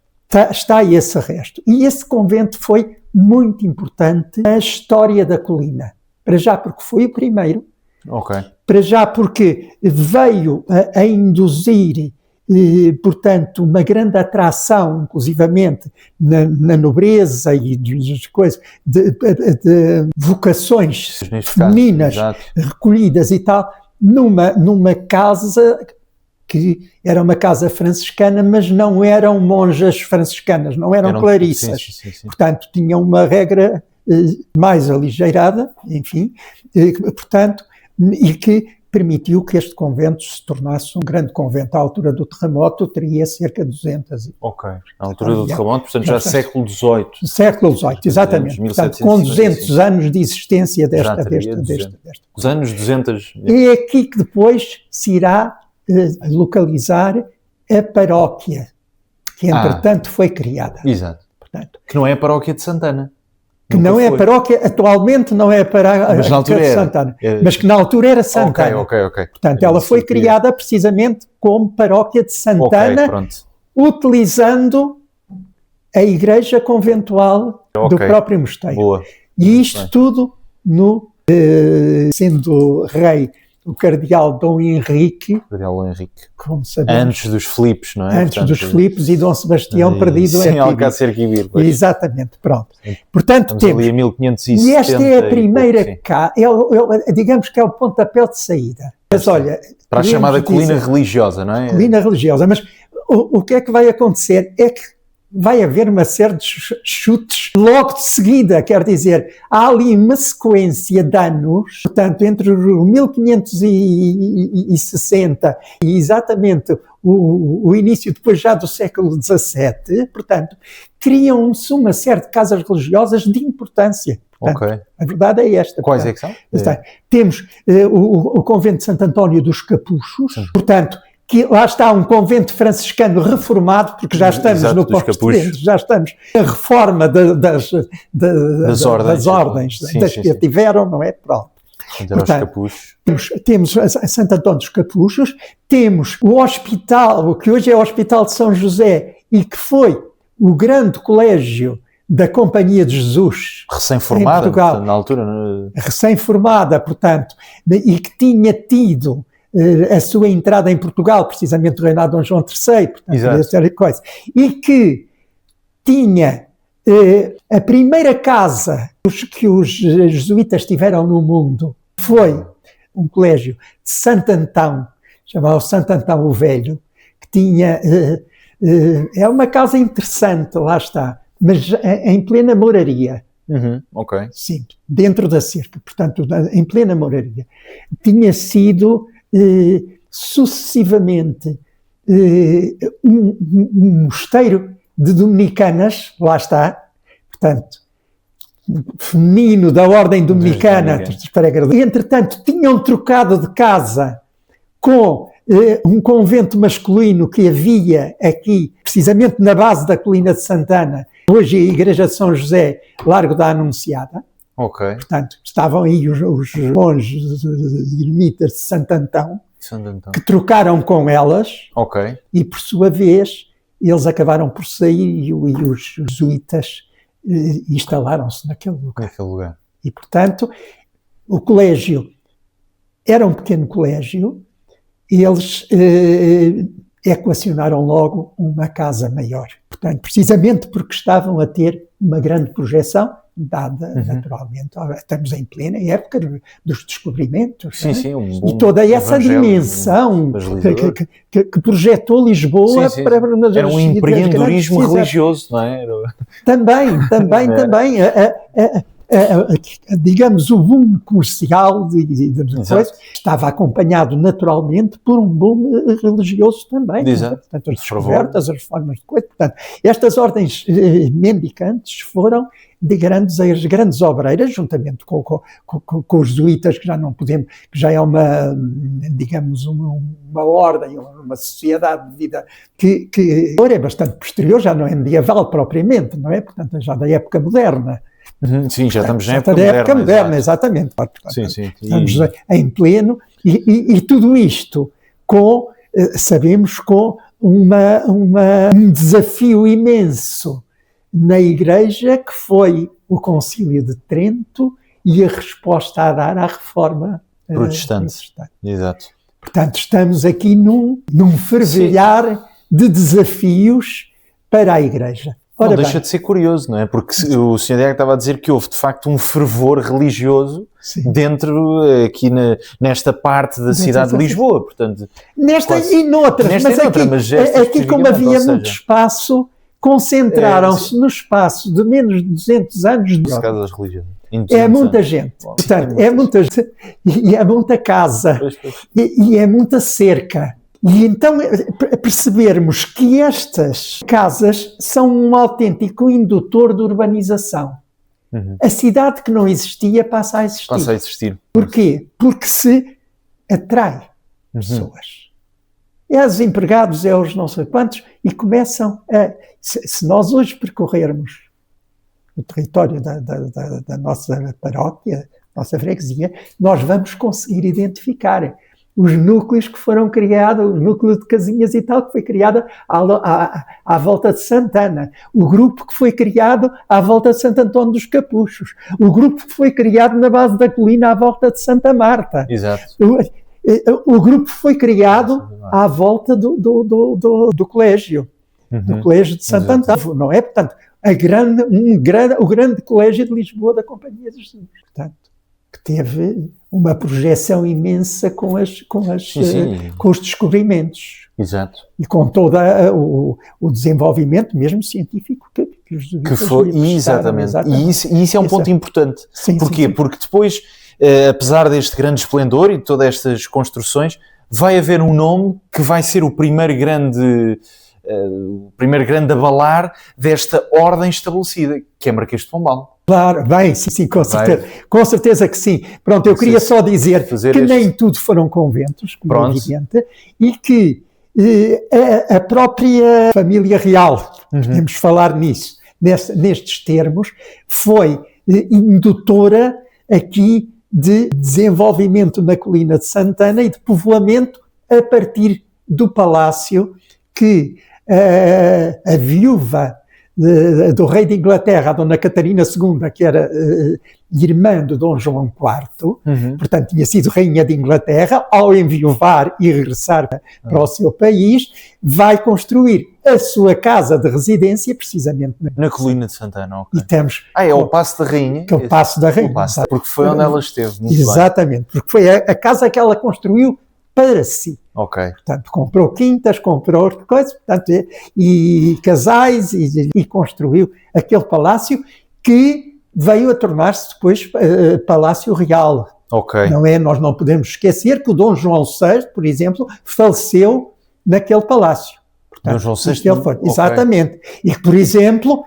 está esse resto. E esse convento foi muito importante na história da colina. Para já porque foi o primeiro, para já porque veio a induzir, portanto, uma grande atração, inclusivamente, na nobreza e de coisas, de vocações femininas recolhidas e tal, numa casa que era uma casa franciscana, mas não eram monjas franciscanas, não eram clarissas. Sim. Portanto, tinham uma regra mais aligeirada, enfim, portanto, e que permitiu que este convento se tornasse um grande convento. À altura do terremoto teria cerca de 200. À altura do terremoto, portanto já século XVIII. Século XVIII, exatamente. Portanto, com 200 anos de existência desta. Os anos 200. É aqui que depois se irá localizar a paróquia, que entretanto foi criada. Exato. Portanto, que não é a paróquia de Santana. Que não é a paróquia, atualmente não é a paróquia de Santana, mas que na altura era Santana. Ok. Portanto, ela foi criada precisamente como paróquia de Santana, utilizando a igreja conventual do próprio mosteiro. Boa. E isto tudo sendo rei o cardeal Dom Henrique, como sabemos, antes dos Filipes, não é? Antes dos Filipes e Dom Sebastião perdido em Alcácer Quibir. Exatamente, pronto. Portanto, temos ali a 1570, e esta é a primeira digamos que é o pontapé de saída. Mas olha, para a chamada colina religiosa, não é? Colina religiosa, mas o que é que vai acontecer é que vai haver uma série de chutes logo de seguida, quer dizer, há ali uma sequência de anos, portanto, entre o 1560 e exatamente o início depois já do século XVII, portanto, criam-se uma série de casas religiosas de importância. Portanto, a verdade é esta. Quais é que são? Temos o convento de Santo António dos Capuchos, portanto, que lá está um convento franciscano reformado, porque já estamos no pós-presente, já estamos na reforma das ordens que tiveram, não é? Pronto. Portanto, temos a Santo António dos Capuchos, temos o hospital, que hoje é o Hospital de São José, e que foi o grande colégio da Companhia de Jesus. Recém-formada, em Portugal, na altura. Recém-formada, portanto, e que tinha tido a sua entrada em Portugal, precisamente do reinado de Dom João III, portanto, coisa, e que tinha a primeira casa que os jesuítas tiveram no mundo, foi um colégio de Santo Antão, chamado Santo Antão o Velho, que tinha, é uma casa interessante, lá está, mas em plena moraria. Sim, dentro da cerca, portanto, em plena moraria. Tinha sido sucessivamente um mosteiro de dominicanas, lá está, portanto, feminino da ordem dominicana, e entretanto tinham trocado de casa com um convento masculino que havia aqui, precisamente na base da colina de Santana, hoje a Igreja de São José, Largo da Anunciada. Portanto, estavam aí os monges ermitas de Santo Antão, que trocaram com elas, e por sua vez eles acabaram por sair e os jesuítas instalaram-se naquele lugar. E portanto, o colégio era um pequeno colégio e eles equacionaram logo uma casa maior. Portanto, precisamente porque estavam a ter uma grande projeção dada naturalmente. Estamos em plena época dos descobrimentos. Sim, sim, e toda essa dimensão que projetou Lisboa para... Era um empreendedorismo religioso, não é? Também. Digamos, o boom comercial de coisa estava acompanhado naturalmente por um boom religioso também. Portanto, as descobertas, as reformas de coisa. Portanto, estas ordens mendicantes foram as grandes obreiras, juntamente com os jesuítas, que já não podemos, que já é uma, digamos, uma ordem, uma sociedade de vida que agora é bastante posterior, já não é medieval propriamente, não é? Portanto, já da época moderna. Sim, já estamos na época moderna. Exatamente. Portanto, sim. Estamos em pleno, e tudo isto sabemos, com um desafio imenso na Igreja, que foi o Concílio de Trento e a resposta a dar à reforma protestante. Exato. Portanto, estamos aqui num fervilhar de desafios para a Igreja. Não deixa de ser curioso, não é? Porque o Sr. Diaco estava a dizer que houve, de facto, um fervor religioso dentro, aqui nesta parte da cidade de Lisboa, portanto... Nesta e noutras, mas aqui como havia muito espaço, concentraram-se no espaço de menos de 200 anos. Nesse caso, as religiões. É muita gente, portanto, é muita gente, e é muita casa, e é muita cerca. E então percebermos que estas casas são um autêntico indutor de urbanização. A cidade que não existia passa a existir. Porquê? Porque se atrai pessoas. É os empregados, é os não sei quantos, e começam a... Se nós hoje percorrermos o território da nossa paróquia, nossa freguesia, nós vamos conseguir identificar os núcleos que foram criados, o núcleo de casinhas e tal, que foi criado à volta de Santana, o grupo que foi criado à volta de Santo Antônio dos Capuchos, o grupo que foi criado na base da colina à volta de Santa Marta. Exato. O grupo foi criado à volta do colégio, do colégio de Santo Antônio, não é? Portanto, o grande colégio de Lisboa da Companhia de Jesus, portanto, que teve uma projeção imensa com os descobrimentos. Exato. E com todo o desenvolvimento, mesmo científico, que os jesuítas foi. Exatamente. E isso é um ponto importante. Porquê? Porque depois, apesar deste grande esplendor e de todas estas construções, vai haver um nome que vai ser o primeiro grande abalar desta ordem estabelecida, que é Marquês de Pombal. Claro, bem, sim, com certeza que sim. Pronto, eu queria só dizer que nem tudo foram conventos, como é evidente, e que a própria família real, podemos falar nisso, nestes termos, foi indutora aqui de desenvolvimento na colina de Santana e de povoamento a partir do palácio que a viúva do rei de Inglaterra, a Dona Catarina II, que era irmã de Dom João IV, portanto tinha sido rainha de Inglaterra, ao enviuvar e regressar para o seu país, vai construir a sua casa de residência precisamente na colina de Santana. Okay. E temos é o Paço da Rainha. Que é o Paço da Rainha. Porque foi onde ela esteve. Exatamente, porque foi a casa que ela construiu para si. Ok. Portanto, comprou quintas, comprou coisas, portanto, e casais, e construiu aquele palácio que veio a tornar-se depois Palácio Real. Ok. Não é? Nós não podemos esquecer que o Dom João VI, por exemplo, faleceu naquele palácio. Portanto, Dom João VI? Foi. Okay. Exatamente. E que, por exemplo,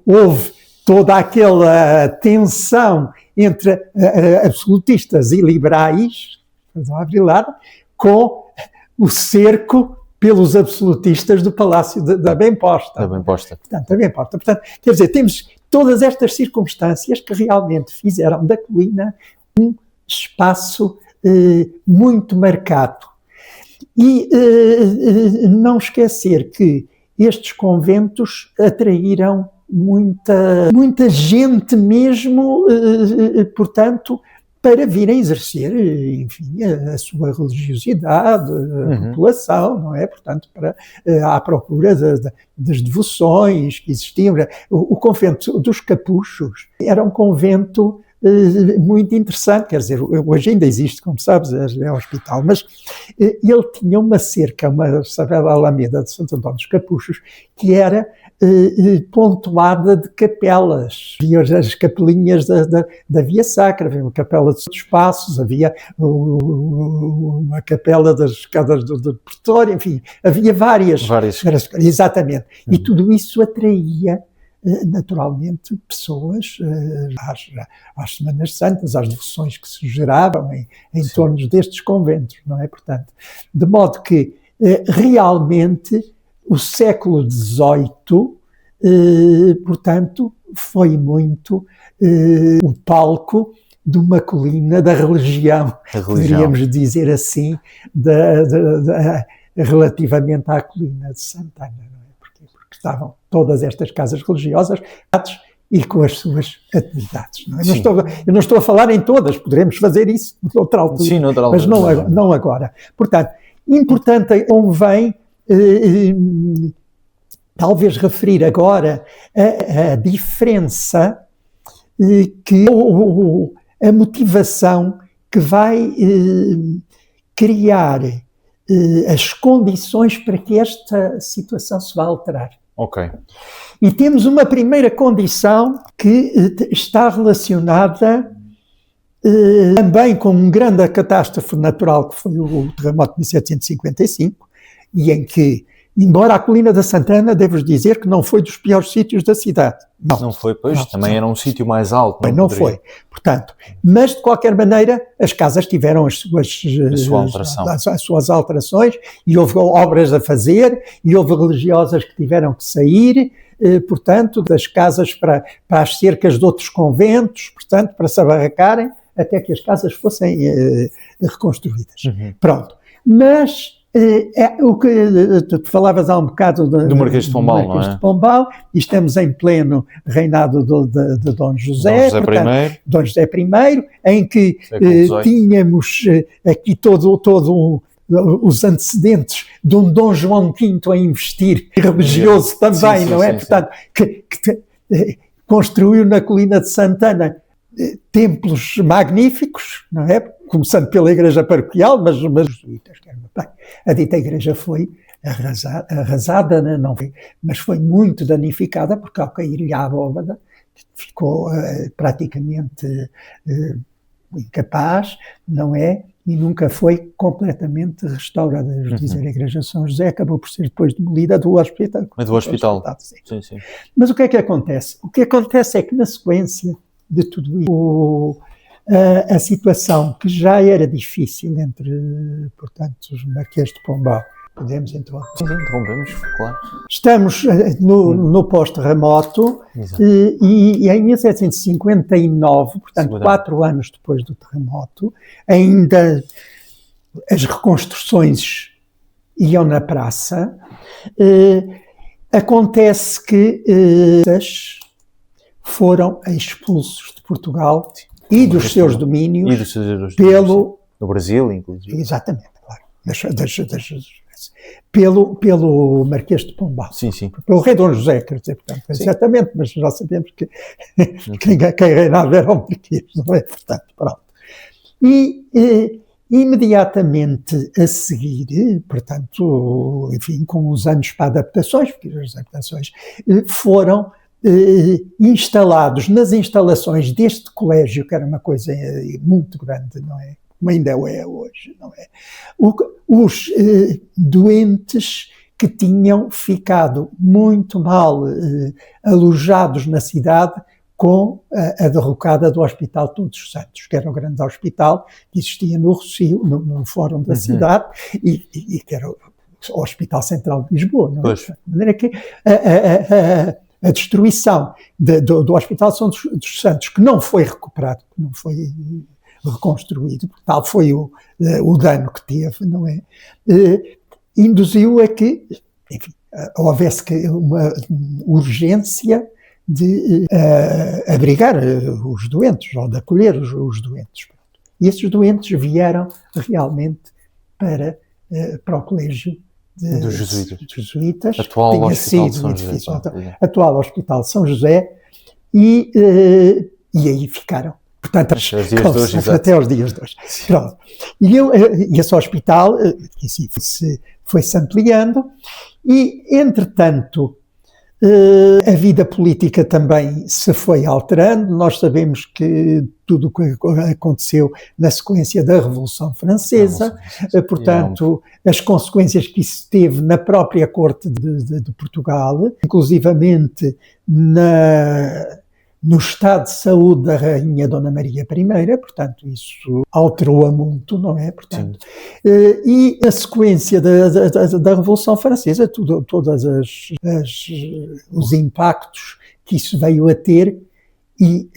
houve toda aquela tensão entre absolutistas e liberais, com o cerco pelos absolutistas do Palácio da Bem-Posta. Da Bem-Posta. Portanto, quer dizer, temos todas estas circunstâncias que realmente fizeram da colina um espaço muito marcado. E não esquecer que estes conventos atraíram muita gente mesmo, portanto, para virem exercer, enfim, a sua religiosidade, a população, não é? Portanto, à procura das devoções que existiam. O convento dos Capuchos era um convento muito interessante, quer dizer, hoje ainda existe, como sabes, é hospital, mas ele tinha uma cerca, uma Sagrada Alameda de Santo Antônio dos Capuchos, que era pontuada de capelas. Havia as capelinhas da Via Sacra, havia uma capela dos Passos, havia uma capela das escadas do Pretório, enfim, havia várias. Exatamente. E tudo isso atraía naturalmente pessoas às Semanas Santas, às devoções que se geravam em torno destes conventos, não é? Portanto, de modo que realmente o século XVIII, portanto, foi muito o palco de uma colina da religião, poderíamos dizer assim, relativamente à colina de Santana, não é? Porque estavam todas estas casas religiosas e com as suas atividades. Não é? Eu não estou a falar em todas, poderemos fazer isso noutra altura, sim, noutra altura, mas não agora. Portanto, importante convém talvez referir agora a diferença que a motivação que vai criar as condições para que esta situação se vá alterar. Ok. E temos uma primeira condição que está relacionada também com uma grande catástrofe natural que foi o terremoto de 1755, e em que, embora a colina da Santana, devo dizer que não foi dos piores sítios da cidade. Não foi, pois, não, também era um sítio mais alto. Não foi, portanto. Mas, de qualquer maneira, as casas tiveram as suas alterações, e houve obras a fazer, e houve religiosas que tiveram que sair, portanto, das casas para as cercas de outros conventos, portanto, para se abarracarem, até que as casas fossem reconstruídas. Pronto. Mas o que tu falavas há um bocado do Marquês de Pombal, não é? De Pombal, e estamos em pleno reinado de Dom José, Dom José I, em que tínhamos aqui todo os antecedentes de um Dom João V a investir, religioso também, não é? Portanto, que construiu na colina de Santana templos magníficos, não é? Começando pela igreja paroquial, mas a dita igreja foi arrasada, não foi, mas foi muito danificada, porque ao cair-lhe a abóbada ficou praticamente incapaz, não é? E nunca foi completamente restaurada. Dizer, a igreja de São José acabou por ser depois demolida do hospital. Do hospital. Sim. Mas o que é que acontece? O que acontece é que na sequência de tudo isso, a situação que já era difícil entre, portanto, os Marquês de Pombal. Podemos interromper? Sim, interrompemos, claro. Estamos no pós-terremoto e em 1759, portanto, 4 anos depois do terremoto, ainda as reconstruções iam na praça. Acontece que foram expulsos de Portugal e dos seus domínios no Brasil, inclusive. Exatamente, claro. Pelo Marquês de Pombal. Sim. Pelo rei Dom José, quer dizer, portanto, exatamente, mas já sabemos que quem reinava era o Marquês, não é? Portanto, pronto. E imediatamente a seguir, portanto, enfim, com os anos para adaptações, porque as adaptações foram instalados nas instalações deste colégio, que era uma coisa muito grande, não é? Como ainda é hoje, não é? Os doentes que tinham ficado muito mal alojados na cidade com a derrocada do Hospital Todos os Santos, que era o grande hospital que existia no Rossio, no fórum da cidade, e que era o Hospital Central de Lisboa, não é? De maneira que a destruição do Hospital dos Santos, que não foi recuperado, que não foi reconstruído, tal foi o dano que teve, não é? Induziu a que, enfim, houvesse uma urgência de abrigar os doentes, ou de acolher os doentes. E esses doentes vieram realmente para o colégio dos jesuítas. Atual Hospital de São José. Atual Hospital de São José. E aí ficaram. Portanto, até aos dias de hoje. Pronto. E esse hospital foi-se ampliando e, entretanto, a vida política também se foi alterando. Nós sabemos que tudo o que aconteceu na sequência da Revolução Francesa, portanto, as consequências que isso teve na própria corte de Portugal, inclusivamente no estado de saúde da Rainha Dona Maria I, portanto, isso alterou-a muito, não é? Portanto, e a sequência da Revolução Francesa, todos os impactos que isso veio a ter e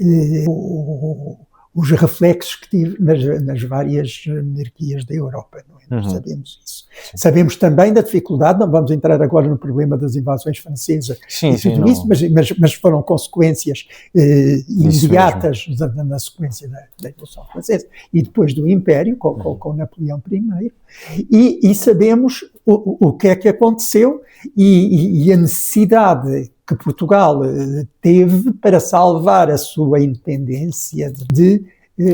os reflexos que teve nas várias monarquias da Europa, não é? Nós sabemos isso. Sim. Sabemos também da dificuldade, não vamos entrar agora no problema das invasões francesas e tudo isso, mas foram consequências imediatas na sequência da Revolução Francesa e depois do Império, com Napoleão I, e sabemos o que é que aconteceu e a necessidade que Portugal teve para salvar a sua independência de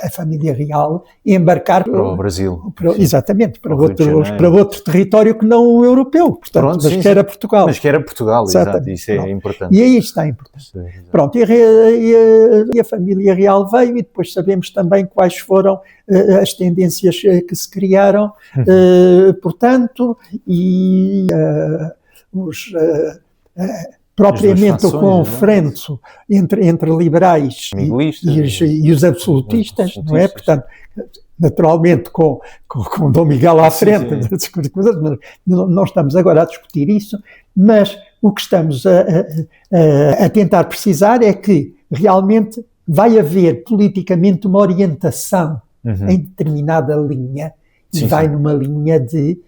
a família real embarcar para o Brasil. Exatamente, para outro território que não o europeu, portanto, que era Portugal. Mas que era Portugal, exato, isso é importante. E aí está importante. Pronto, e a família real veio e depois sabemos também quais foram as tendências que se criaram, portanto, e propriamente o confronto entre liberais e os absolutistas, não é? Portanto, naturalmente com Dom Miguel à frente, não estamos agora a discutir isso, mas o que estamos a tentar precisar é que realmente vai haver politicamente uma orientação em determinada linha e vai numa linha de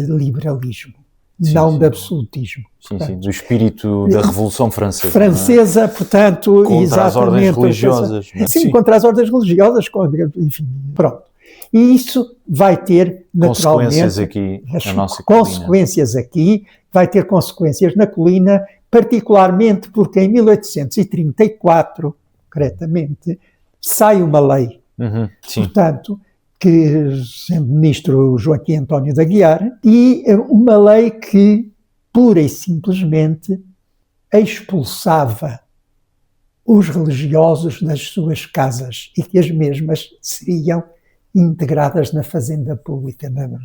liberalismo. Não de absolutismo. Portanto, do espírito da Revolução Francesa. Francesa, portanto, contra as ordens religiosas. Sim, contra as ordens religiosas, enfim, pronto. E isso vai ter, naturalmente, consequências aqui na nossa consequências aqui, vai ter consequências na colina, particularmente porque em 1834, concretamente, sai uma lei. Portanto, que sendo ministro Joaquim António de Aguiar, e uma lei que, pura e simplesmente, expulsava os religiosos das suas casas e que as mesmas seriam integradas na fazenda pública. No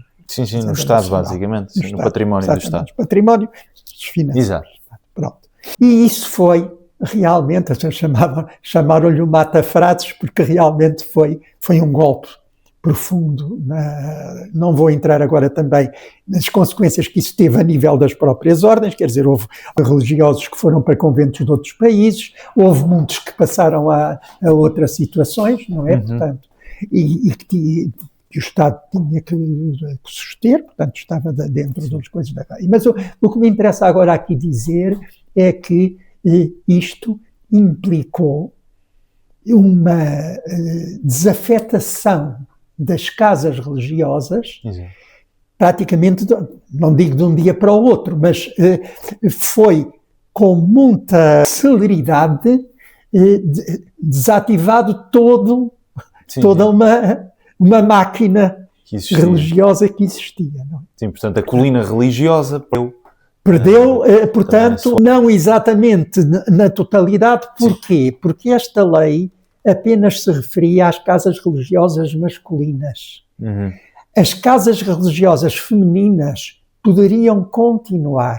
Estado, basicamente, no património do Estado. No património dos finanças. Exato. Pronto. E isso foi realmente, chamaram-lhe o mata-frases, porque realmente foi um golpe profundo. Não vou entrar agora também nas consequências que isso teve a nível das próprias ordens, quer dizer, houve religiosos que foram para conventos de outros países, houve muitos que passaram a outras situações, não é? Portanto, e que o Estado tinha que suster, portanto, estava dentro das coisas da lei. Mas o que me interessa agora aqui dizer é que isto implicou uma desafetação das casas religiosas, praticamente, não digo de um dia para o outro, mas foi com muita celeridade desativado toda uma máquina religiosa que existia. Não? Sim, portanto, a colina religiosa perdeu, portanto, não exatamente na totalidade. Porquê? Porque esta lei apenas se referia às casas religiosas masculinas. As casas religiosas femininas poderiam continuar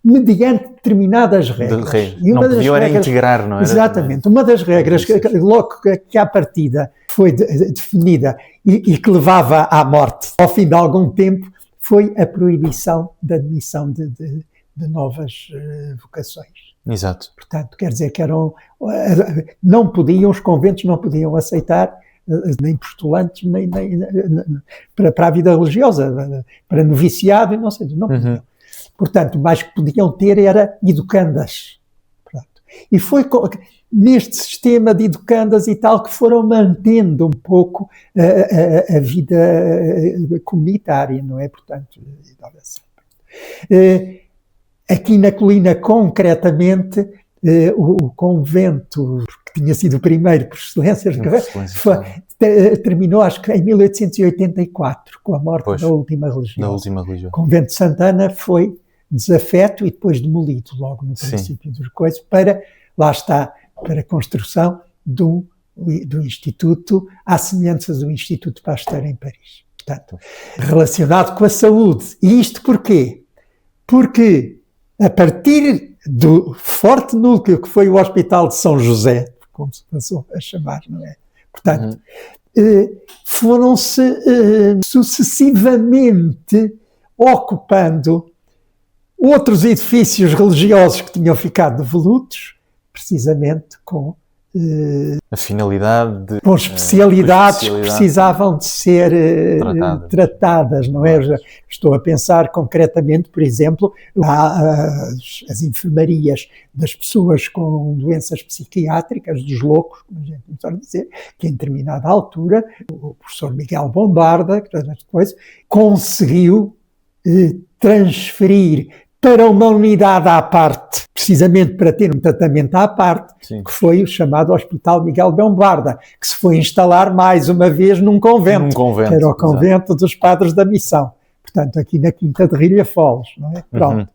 mediante determinadas regras. E uma não podiam era integrar, não era? Exatamente. Uma das regras logo que à partida foi definida e que levava à morte ao fim de algum tempo foi a proibição da admissão de novas vocações. Exato. Portanto, quer dizer que os conventos não podiam aceitar nem postulantes, nem para a vida religiosa, para noviciado, não sei, não podiam. Portanto, o mais que podiam ter era educandas. Pronto. E foi neste sistema de educandas e tal, que foram mantendo um pouco a vida comunitária, não é? Portanto, aqui na colina, concretamente, o convento, que tinha sido o primeiro por excelência, terminou, acho que em 1884, com a morte da última religiosa. O convento de Santana foi desafeto e depois demolido logo no princípio dos coisas, para a construção do Instituto, à semelhança do Instituto Pasteur em Paris. Portanto, relacionado com a saúde. E isto porquê? Porque a partir do forte núcleo que foi o Hospital de São José, como se passou a chamar, não é? Portanto, foram-se sucessivamente ocupando outros edifícios religiosos que tinham ficado devolutos, precisamente com a finalidade com especialidades que precisavam de ser tratadas, não é? Estou a pensar concretamente, por exemplo, as enfermarias das pessoas com doenças psiquiátricas, dos loucos, como a gente começou a dizer, que em determinada altura o professor Miguel Bombarda, que depois conseguiu transferir para uma unidade à parte, precisamente para ter um tratamento à parte, que foi o chamado Hospital Miguel Bombarda, que se foi instalar mais uma vez num convento, que era o convento dos Padres da Missão. Portanto, aqui na Quinta de Rilhafoles, não é? Pronto.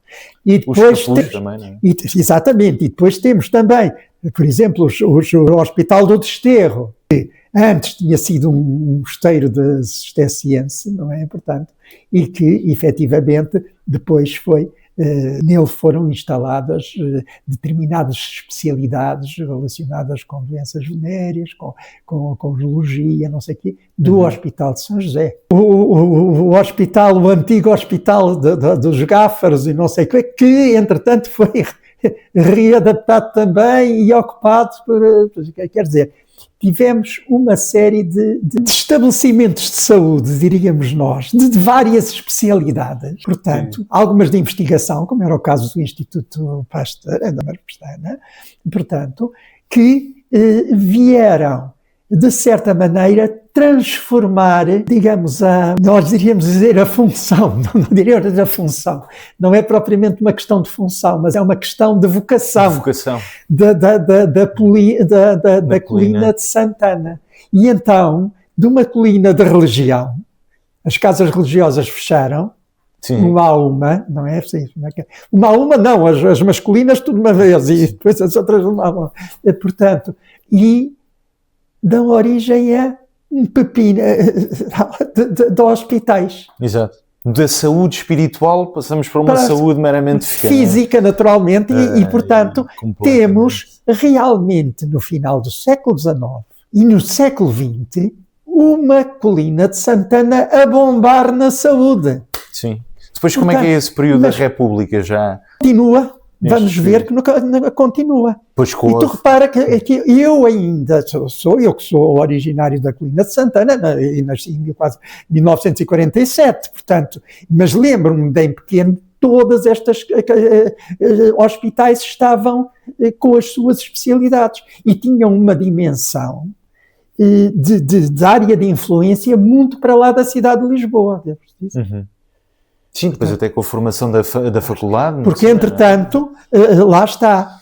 E depois também, não é? Exatamente. E depois temos também, por exemplo, o Hospital do Desterro, que antes tinha sido um mosteiro de cisterciense, não é? Portanto, e que, efetivamente, depois foi... nele foram instaladas determinadas especialidades relacionadas com doenças venéreas, com urologia, não sei o quê, do Hospital de São José. O antigo hospital dos Gáfaros e não sei o quê, que entretanto foi readaptado também e ocupado por, quer dizer, tivemos uma série de estabelecimentos de saúde, diríamos nós, de várias especialidades. Portanto, algumas de investigação, como era o caso do Instituto Pasteur, da Marpestana, portanto, que vieram, de certa maneira, transformar, digamos, nós diríamos dizer a função, não diríamos a função, não é propriamente uma questão de função, mas é uma questão de vocação, da colina de Santana. E então, de uma colina de religião, as casas religiosas fecharam, uma a uma, não é assim? Uma a uma não, as masculinas tudo uma vez, e depois as outras uma a uma. Portanto, e dão origem a um pepino de hospitais. Exato. Da saúde espiritual passamos para uma saúde meramente física, naturalmente, e portanto, temos realmente no final do século XIX e no século XX uma colina de Santana a bombar na saúde. Sim. Depois, portanto, como é que é esse período da República já? Continua. Vamos ver que continua. E tu repara que eu ainda eu que sou originário da colina de Santana, e nasci em 1947, portanto, mas lembro-me bem pequeno, todas estas hospitais estavam com as suas especialidades e tinham uma dimensão de área de influência muito para lá da cidade de Lisboa. Sim, depois até com a formação da faculdade. Porque, entretanto, lá está,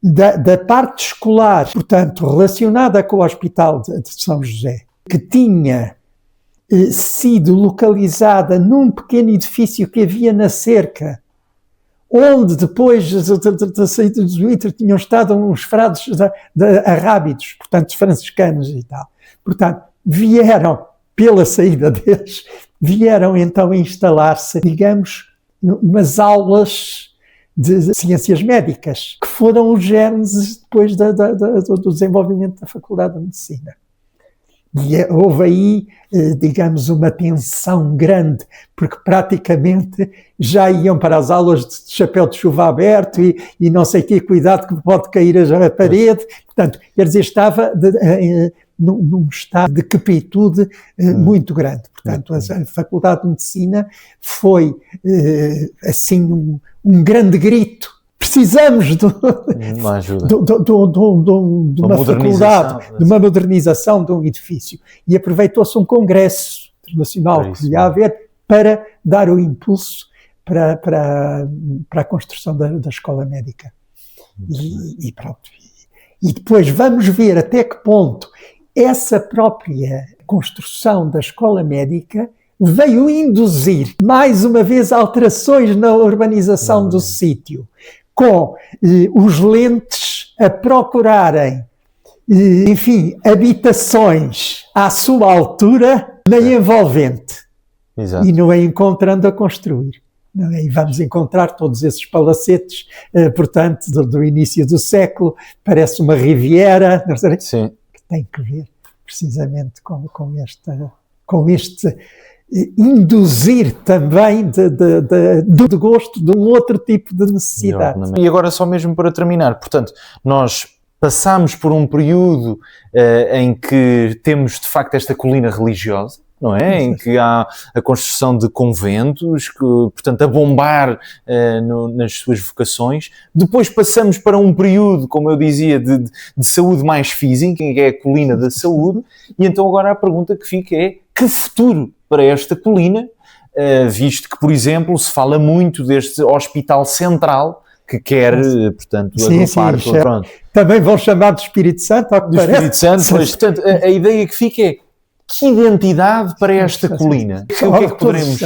da parte escolar, portanto, relacionada com o Hospital de São José, que tinha sido localizada num pequeno edifício que havia na cerca, onde depois da saída dos jesuítas tinham estado uns frades arrábidos, portanto, franciscanos e tal. Portanto, vieram, pela saída deles, vieram então instalar-se, digamos, umas aulas de ciências médicas, que foram os germes depois do desenvolvimento da Faculdade de Medicina. E houve aí, digamos, uma tensão grande, porque praticamente já iam para as aulas de chapéu de chuva aberto e não sei o quê, cuidado que pode cair a parede. Portanto, quer dizer, estava num estado de decrepitude muito grande. Portanto, a Faculdade de Medicina foi, assim, um grande grito, precisamos de uma faculdade, de uma modernização de um edifício. E aproveitou-se um congresso internacional que ia haver para dar o impulso para a construção da escola médica. E pronto. E depois vamos ver até que ponto essa própria construção da escola médica veio induzir, mais uma vez, alterações na urbanização do sítio, com os lentes a procurarem, enfim, habitações à sua altura na envolvente. Exato. E não é encontrando a construir. Não é? E vamos encontrar todos esses palacetes, portanto, do início do século, parece uma riviera, sim, que tem que ver precisamente com este induzir também do gosto de um outro tipo de necessidade. E agora só mesmo para terminar, portanto, nós passamos por um período em que temos de facto esta colina religiosa, não é? Em que há a construção de conventos, que, portanto, a bombar nas suas vocações. Depois passamos para um período, como eu dizia, de saúde mais física, que é a colina da saúde, e então agora a pergunta que fica é: que futuro para esta colina, visto que, por exemplo, se fala muito deste hospital central, que quer, portanto, agrupar tudo. Pronto. Também vão chamar de Espírito Santo, ao que do parece. Espírito Santo, pois, portanto, a ideia que fica é: que identidade para esta colina? O que é que poderemos...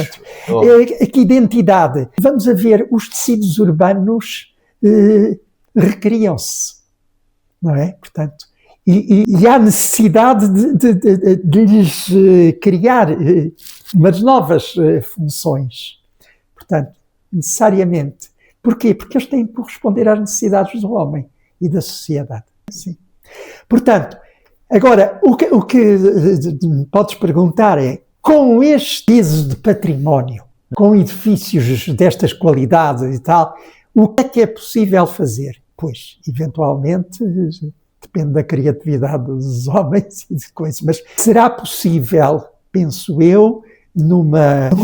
Que identidade? Vamos a ver, os tecidos urbanos recriam-se, não é? Portanto, e há necessidade de lhes criar umas novas funções. Portanto, necessariamente. Porquê? Porque eles têm que corresponder às necessidades do homem e da sociedade. Sim. Portanto, agora, o que podes perguntar é, com este peso de património, com edifícios destas qualidades e tal, o que é possível fazer? Pois, eventualmente, depende da criatividade dos homens e de coisas, mas será possível, penso eu, num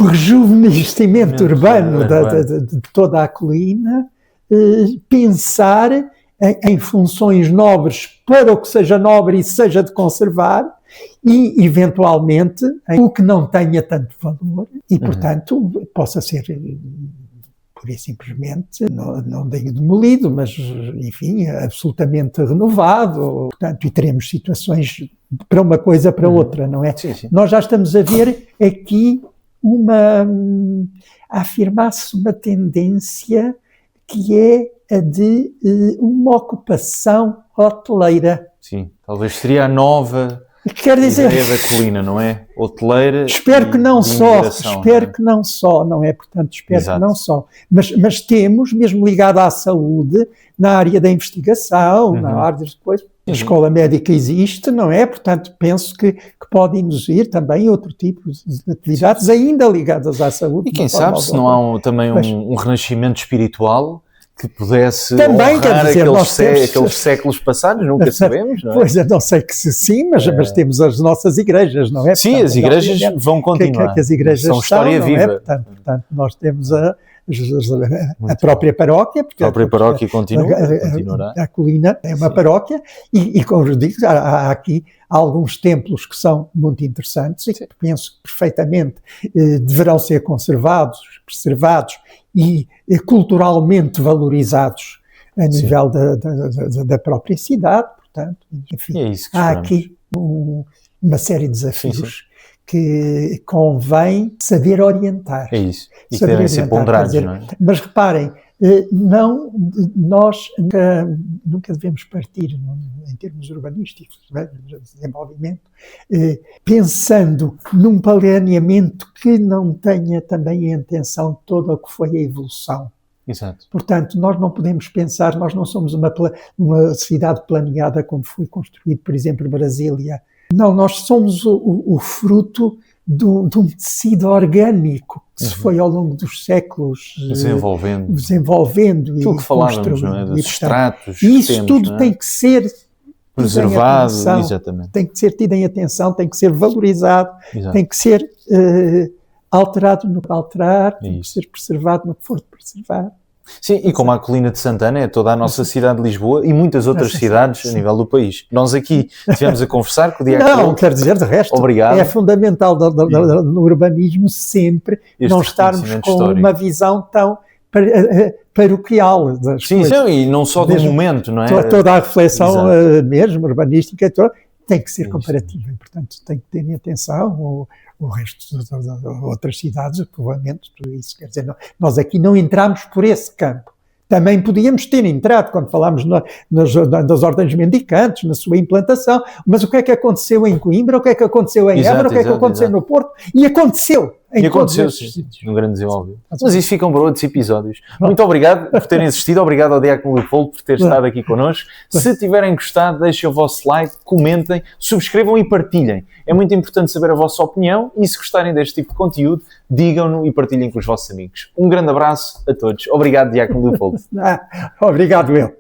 rejuvenescimento urbano de toda a colina, pensar em funções nobres para o que seja nobre e seja de conservar, e eventualmente em o que não tenha tanto valor e, portanto, possa ser pura e simplesmente, não digo demolido, mas, enfim, absolutamente renovado. Portanto, e teremos situações para uma coisa, para outra, não é? Sim, sim. Nós já estamos a ver aqui a afirmar-se uma tendência que é a de uma ocupação hoteleira. Sim, talvez seria a nova ideia da colina, não é? Hoteleira. Espero que não só, que não só, não é? Portanto, espero que não só. Mas temos, mesmo ligado à saúde, na área da investigação, na área depois, a escola médica existe, não é? Portanto, penso que pode induzir também outro tipo de atividades ainda ligadas à saúde. E quem sabe se não há também um renascimento espiritual que pudesse também, honrar aqueles séculos passados, nunca sabemos, não é? Pois, eu não sei que sim, mas temos as nossas igrejas, não é? Sim, portanto, as igrejas vão continuar. Que as igrejas são história viva. É? Portanto, nós temos a própria paróquia, porque a própria paróquia continuará. A colina é uma paróquia e como eu digo, há aqui alguns templos que são muito interessantes e que penso que perfeitamente deverão ser conservados, preservados e culturalmente valorizados a nível da própria cidade. Portanto, enfim, há aqui uma série de desafios que convém saber orientar. É isso. E que devem ser ponderados, não é? Mas reparem, nós nunca devemos partir, em termos urbanísticos, de desenvolvimento, pensando num planeamento que não tenha também a intenção de toda o que foi a evolução. Exato. Portanto, nós não podemos pensar, nós não somos uma cidade planeada como foi construído, por exemplo, Brasília. Não, nós somos o fruto de um tecido orgânico que se foi ao longo dos séculos desenvolvendo aquilo que falávamos, não é? Dos estratos. E isso tudo tem que ser preservado, exatamente. Tem que ser tido em atenção, tem que ser valorizado, tem que ser alterado no que alterar, tem que ser preservado no que for de preservar. Sim, e como a Colina de Santana é toda a nossa cidade de Lisboa e muitas outras cidades a nível do país. Nós aqui estivemos a conversar com o Diácono. Não, quero dizer, de resto, obrigado. É fundamental no urbanismo sempre não estarmos com uma visão tão paroquial das coisas. Sim, e não só do momento, não é? Toda a reflexão mesmo urbanística tem que ser comparativa e, portanto, tem que ter em atenção o resto das outras cidades, provavelmente, isso quer dizer, nós aqui não entramos por esse campo. Também podíamos ter entrado quando falámos das ordens mendicantes, na sua implantação, mas o que é que aconteceu em Coimbra, o que é que aconteceu em Évora, o que é que aconteceu no Porto, e aconteceu em todos esses sítios. Um grande desenvolvimento. Mas isso ficam para outros episódios. Muito obrigado por terem assistido, obrigado ao Diácono Leopoldo por ter estado aqui connosco. Se tiverem gostado, deixem o vosso like, comentem, subscrevam e partilhem. É muito importante saber a vossa opinião e se gostarem deste tipo de conteúdo, digam-no e partilhem com os vossos amigos. Um grande abraço a todos. Obrigado, Diácono Leopoldo. Obrigado, eu.